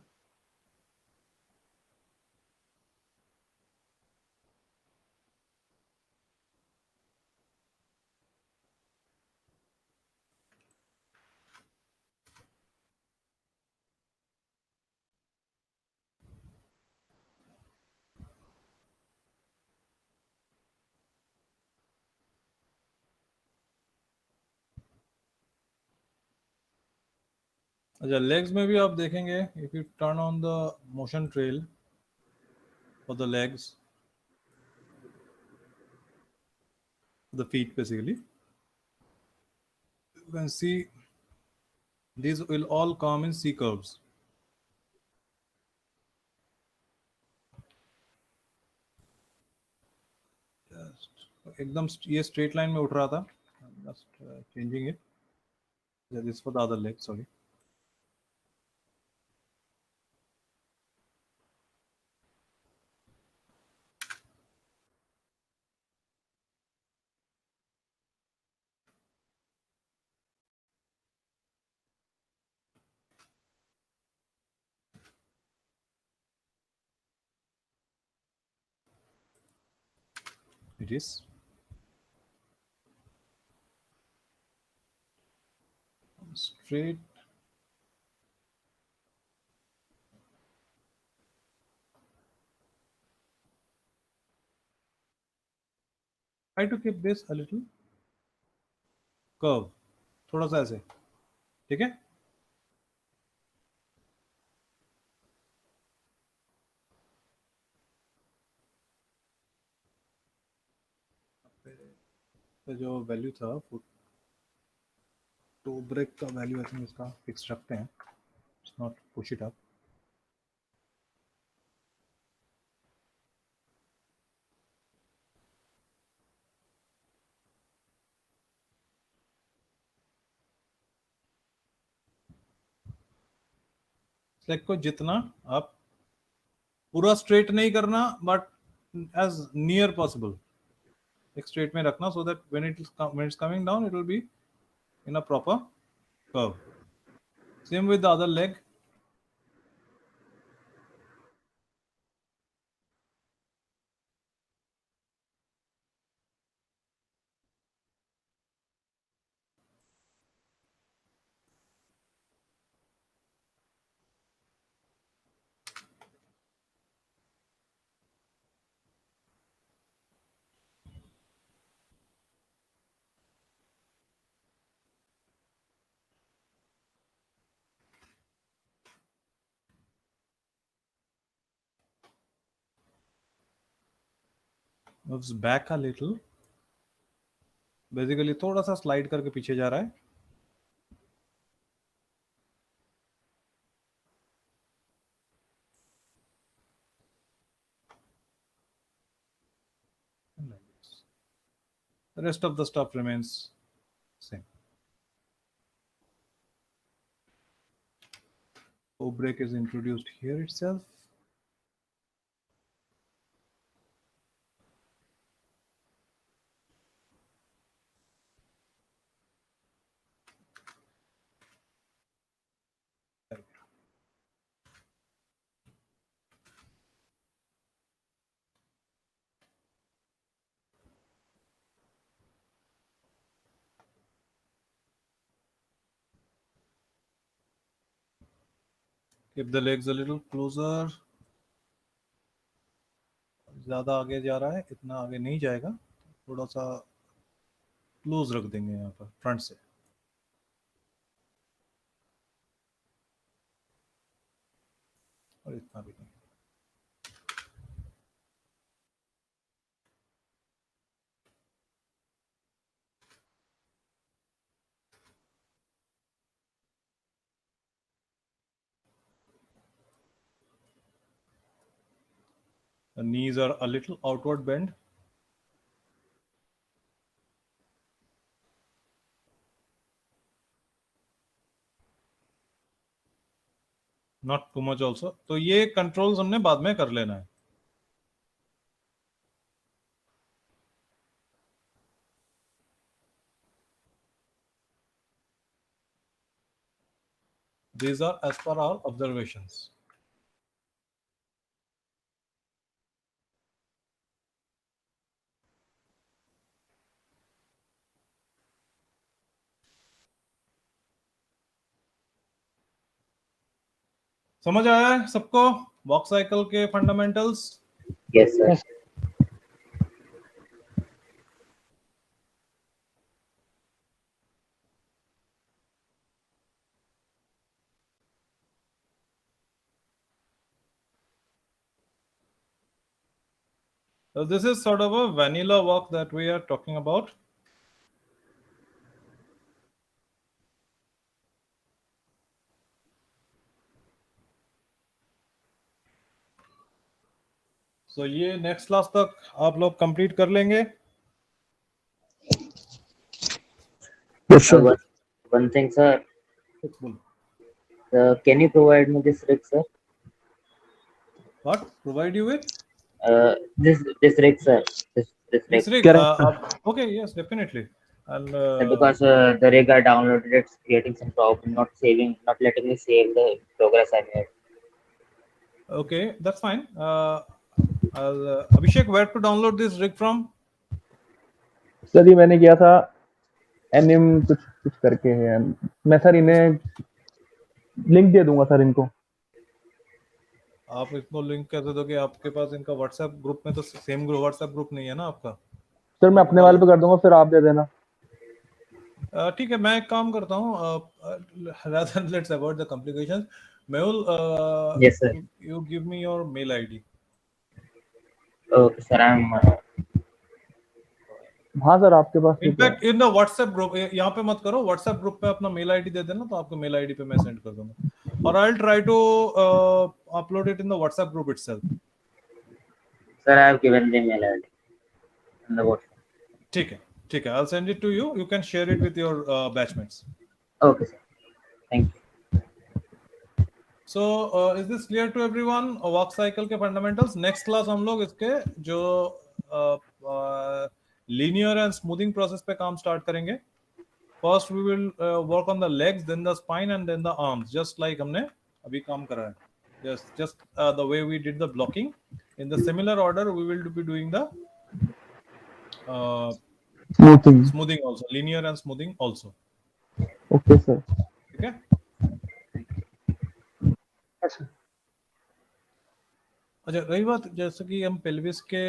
अच्छा, legs में भी आप देखेंगे, if you turn on the motion trail for the legs, the feet basically, you can see these will all come in C curves. Just एकदम ये straight line में उठ रहा था. I'm just changing it. Yeah, this is for the other leg. Sorry. It is straight. Try to keep this a little curve. थोड़ा सा ऐसे. ठीक है? तो जो वैल्यू था फुट टू ब्रेक का वैल्यू आई थिंक इसका फिक्स रखते हैं. It's not push it up. Leg को जितना आप पूरा स्ट्रेट नहीं करना, बट एज नियर पॉसिबल एक स्ट्रेट में रखना, so that when it's coming down it will be in a proper curve. Same with the other leg. moves back a little, basically थोड़ा सा स्लाइड करके पीछे जा रहा है. The rest of the stuff remains same. O brake is introduced here itself. Keep the legs a little closer. ज़्यादा आगे जा रहा है, इतना आगे नहीं जाएगा, थोड़ा सा क्लोज रख देंगे यहाँ पर फ्रंट से. और इतना भी नहीं. The knees are a little outward bend. Not too much also. तो ये कंट्रोल्स हमने बाद में कर लेना है. These are as per our observations. समझ आया है सबको वॉक साइकिल के fundamentals? Yes, sir. Yes. So this is sort of a vanilla walk that we are talking about. So ये नेक्स्ट क्लास तक आप लोग कंप्लीट कर लेंगे. Yes, sir. One thing, sir. Can you provide me this rig, sir? What? Provide you with? This rig, sir. This This rig. rig. Correct. Okay, yes, definitely. And Because the rig I downloaded, it's creating some problem, not letting me save the progress I made. okay, that's fine. Abhishek, where to download this rig from? Sir ये मैंने किया था NM कुछ कुछ करके है. मैं sir इन्हें लिंक दे दूंगा सर इनको. आप इसको लिंक कैसे दोगे? आपके पास इनका व्हाट्सएप ग्रुप में तो सेम व्हाट्सएप ग्रुप नहीं है ना आपका? सर मैं अपने वाले पे कर दूंगा, फिर आप दे देना. ठीक है, मैं एक काम करता हूँ. rather let's avoid the complications. Mehul, Yes, sir. you give me your mail ID. Okay, sir. हाँ सर आपके पास in fact in the WhatsApp group, यहाँ पे मत करो, व्हाट्सएप ग्रुप पे अपना मेल आईडी दे देना, तो आपको मेल आईडी पे मैं सेंड कर दूंगा. और I will try to upload it in the WhatsApp group itself. Sir, I have given the mail ID in the WhatsApp. ठीक है, ठीक है, I will send it to you. You can share it with your batchmates. Okay, sir. Thank you. So is this clear to everyone? Walk cycle के fundamentals. Next class हम लोग इसके जो linear and smoothing process पे काम start करेंगे. First we will work on the legs, then the spine and then the arms, just like हमने अभी काम करा है. just the way we did the blocking. In the similar order we will be doing the smoothing also, linear and smoothing also. Okay sir. ठीक है. Yes, sir. अच्छा, रही बात जैसे कि हम पेल्विस के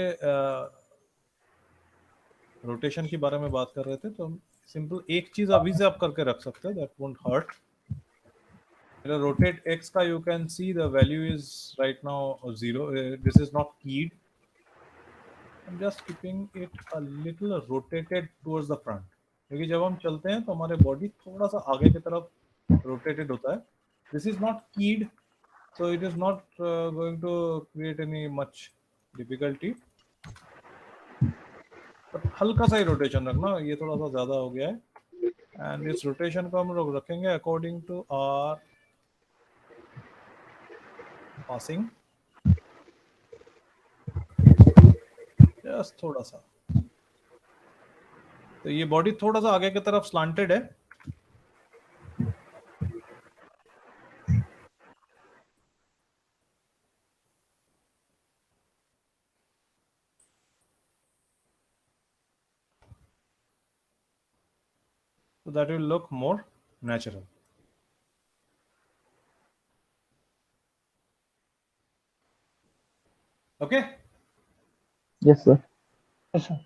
रोटेशन के बारे में बात कर रहे थे, तो हम सिंपल एक चीज अभी से आप करके रख सकते हैं, that won't hurt. Rotate X का, you can see the value is right now 0. This is not keyed. I'm just keeping it a little rotated towards the front, क्योंकि जब हम चलते हैं तो हमारे बॉडी थोड़ा सा आगे की तरफ रोटेटेड होता है. This is not keyed, so it is not going to create any much difficulty. But हल्का सा ही रोटेशन रखना, ये थोड़ा सा ज़्यादा हो गया है. And इस रोटेशन को हम लोग रखेंगे according to our passing. Just थोड़ा सा. तो ये बॉडी थोड़ा सा आगे की तरफ स्लांटेड है. So that will look more natural. Okay. Yes, sir. Yes, sir.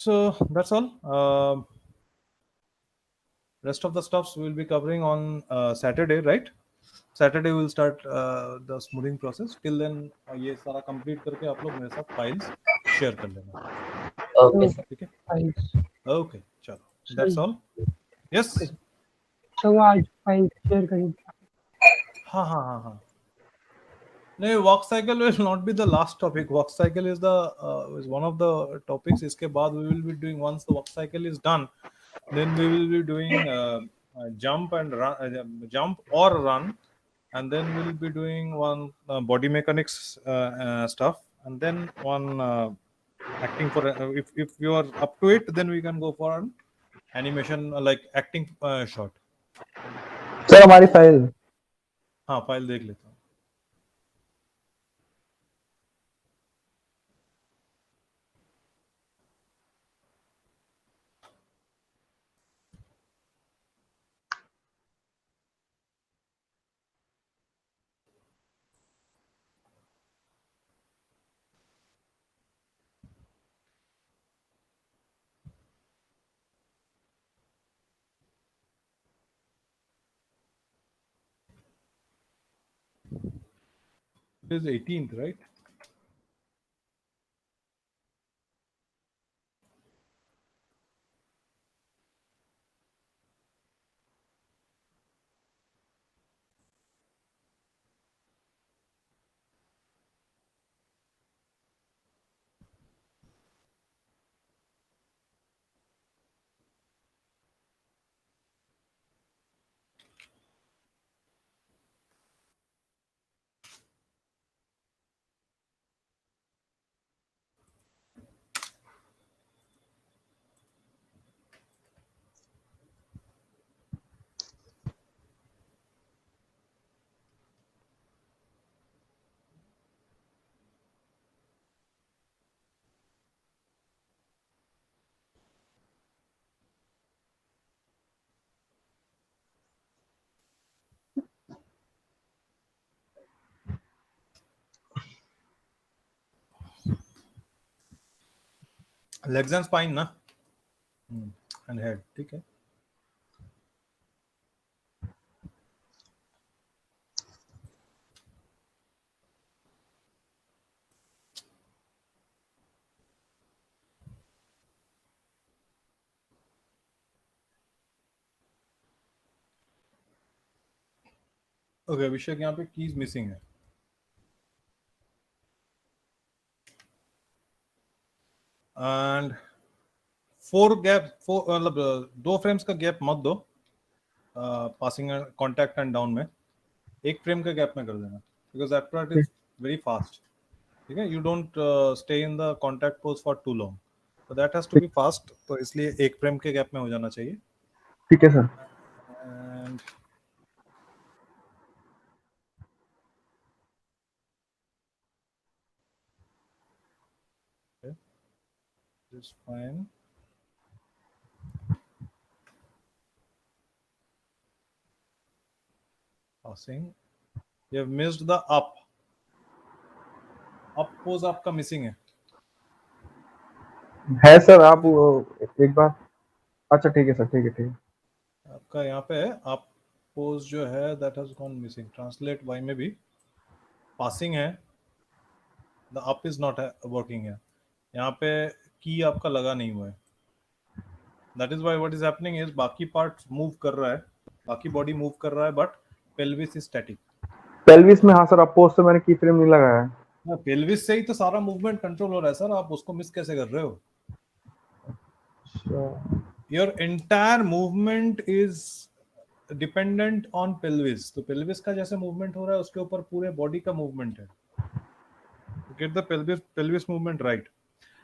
So that's all. Rest of the stuffs we'll be covering on Saturday, right? Saturday we'll start the smoothing process. Till then, ये सारा complete करके आप लोग मेरे साथ files share कर लेना. Okay sir. ठीक है? Files. Okay, चलो. That's all. Yes. So वो आज फाइल शेयर करेंगे. हाँ. No, walk cycle will not be the last topic. Walk cycle is one of the topics. इसके बाद we will be doing, once the walk cycle is done, then we will be doing jump and run, jump or run, and then we'll be doing one body mechanics stuff, and then one acting for. If you are up to it, then we can go for an animation like acting shot. Sir हमारी file हाँ, file देख लेता हूँ. It is 18th, right? Legs and spine ना, and head. ठीक है. Okay, अभिषेक यहाँ पे कीज मिसिंग है. एंड मतलब 2 फ्रेम्स का गैप मत दो पासिंग कांटेक्ट एंड डाउन में. 1 फ्रेम का गैप में कर देना, because that part is very fast. ठीक है, you don't stay in the contact pose for too long, तो that has to be fast. तो इसलिए 1 फ्रेम के गैप में हो जाना चाहिए. ठीक है sir. And It's fine. Passing. You have missed the up. Up pose आपका missing है सर. आप एक बार. अच्छा ठीक है सर. ठीक है. आपका यहाँ पे है. आप पोज जो है that has gone missing, translate Y में भी पासिंग है, the up is not working है, यहाँ पे की आपका लगा नहीं हुआ है, that is why what is happening is बाकी पार्ट मूव कर रहा है, बाकी बॉडी मूव कर रहा है but pelvis is static. Pelvis में हाँ सर, अब पोज से मैंने की फ्रेम नहीं लगाया है। पेल्विस से ही तो सारा मूवमेंट कंट्रोल हो रहा है सर, आप उसको मिस कैसे कर रहे हो? Your entire movement is dependent on pelvis, तो पेल्विस का जैसे मूवमेंट हो रहा है उसके ऊपर पूरे बॉडी का मूवमेंट है। Get the pelvis movement right.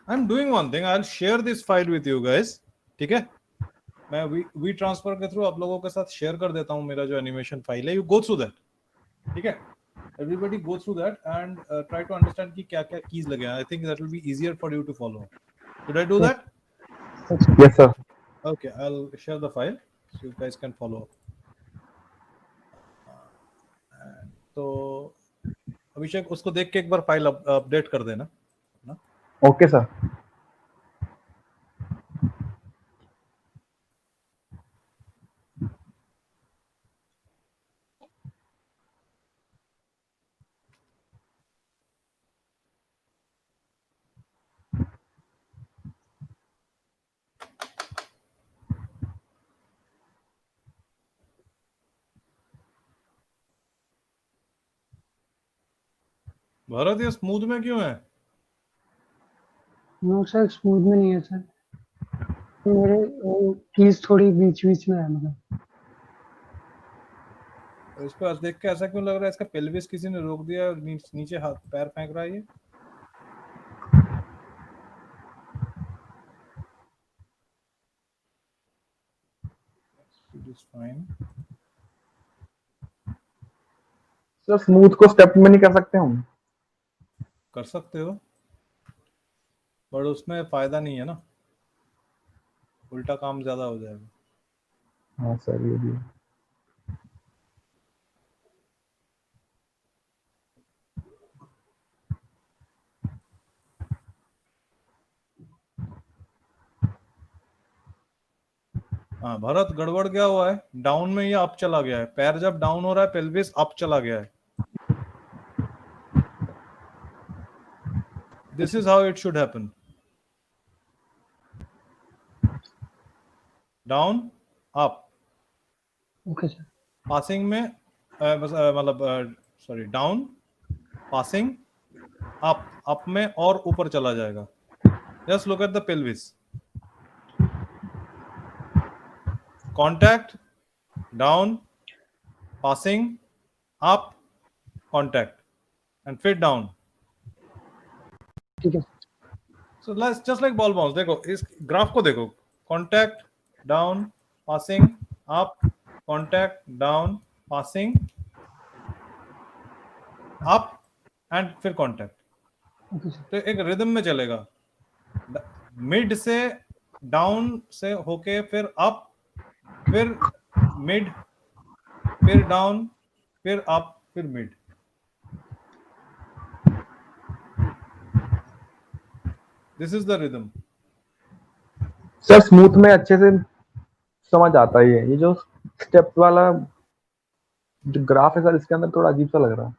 I'm doing one thing, I'll share this file with you guys, ठीक है? मैं वी ट्रांसफर के थ्रू आप लोगों के साथ शेयर कर देता हूं मेरा जो एनिमेशन फाइल है, यू गो थ्रू दैट, ठीक है? Everybody go through that and try to understand कि क्या क्या कीज लगे हैं. I think that will be easier for you to follow. Should I do that? Yes sir. Okay, I'll share the file so you guys can follow. तो अभिषेक उसको देख के एक बार फाइल अपडेट कर देना ना। Okay sir. भारत ये स्मूथ में क्यों है? नो सर, स्मूथ में नहीं है सर, मेरे कीज थोड़ी बीच बीच में है मतलब। इसको आज देख के ऐसा क्यों लग रहा है इसका पेल्विस किसी ने रोक दिया और नीचे हाथ पैर फेंक रहा है ये? It is fine. Sir smooth को स्टेप में नहीं कर सकते हम? कर सकते हो पर उसमें फायदा नहीं है ना, उल्टा काम ज्यादा हो जाएगा। हाँ सर ये भी। हाँ भरत गड़बड़ क्या हुआ है, डाउन में ये अप चला गया है, पैर जब डाउन हो रहा है पेल्विस अप चला गया है। This is how it should happen, down up. Okay sir. Passing में मतलब sorry down passing up, up में और ऊपर चला जाएगा। Just look at the pelvis, contact down passing up contact and fit down. ठीक है। So let's just like ball bounce, देखो इस ग्राफ को देखो, contact down passing up contact down passing up and फिर contact, ओके सर। तो एक rhythm में चलेगा, मिड से डाउन से होके फिर अप, फिर मिड, फिर डाउन, फिर अप, फिर mid. This is the rhythm. Sir smooth में अच्छे से समझ आता है ये जो स्टेप वाला जो ग्राफ है सर, इसके अंदर थोड़ा अजीब सा लग रहा है।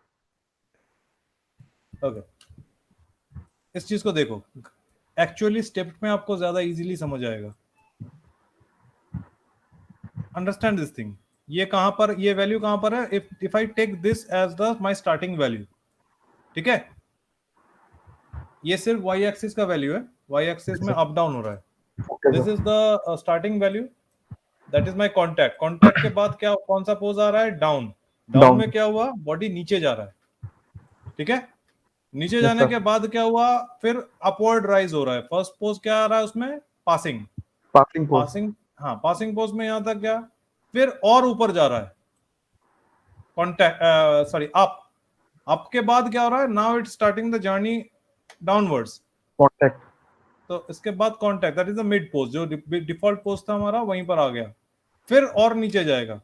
ओके इस चीज को देखो, एक्चुअली स्टेप में आपको ज्यादा इजीली समझ आएगा। अंडरस्टैंड दिस थिंग, ये कहां पर, ये वैल्यू कहां पर है, if I take this as the my starting value, ठीक है, ये सिर्फ वाई एक्सिस का वैल्यू है, वाई एक्सिस में अप डाउन हो रहा है, this is the starting value, that is my contact. Contact के बाद क्या, कौन सा पोज आ रहा है, डाउन। डाउन में क्या हुआ, बॉडी नीचे जा रहा है, ठीक है, नीचे जाने के बाद क्या हुआ, फिर अपवर्ड राइज हो रहा है। फर्स्ट पोज क्या आ रहा है उसमें, पासिंग, पासिंग, हाँ पासिंग पोज में यहां तक गया, फिर और ऊपर जा रहा है, कॉन्टैक्ट सॉरी अप, अप के बाद क्या हो रहा है, now it's starting the journey downwards, contact, तो इसके बाद contact, that is the mid pose, जो डिफॉल्ट पोज था हमारा वहीं पर आ गया, फिर और नीचे जाएगा,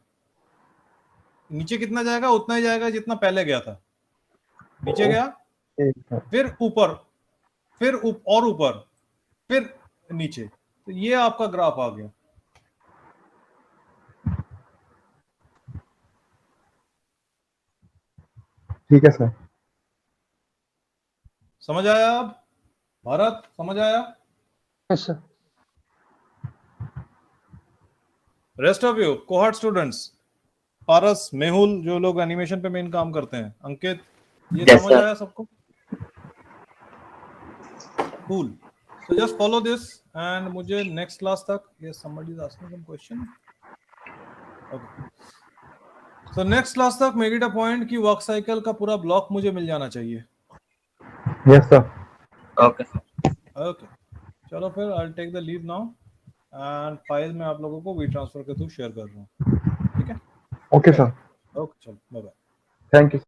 नीचे कितना जाएगा, उतना ही जाएगा जितना पहले गया था, नीचे गया, फिर ऊपर, फिर और ऊपर, फिर नीचे, तो ये आपका ग्राफ आ गया। ठीक है सर। समझ आया? अब भारत समझ आया? Yes sir. Rest of you cohort students, Paras, Mehul, जो लोग एनिमेशन पे मेन काम करते हैं, अंकित, ये Yes, समझ sir. आया सबको? Cool, so just follow this and मुझे नेक्स्ट क्लास तक, ये somebody is asking some question, okay, so next class तक मेक इट अ पॉइंट कि वर्क साइकिल का पूरा ब्लॉक मुझे मिल जाना चाहिए। Yes sir. Okay, sir. Okay, चलो फिर I will take the leave now and file मैं आप लोगों को वी ट्रांसफर के थ्रू शेयर कर रहा हूँ, ठीक है? Okay sir. ओके, चलो बाय बाय। Thank you.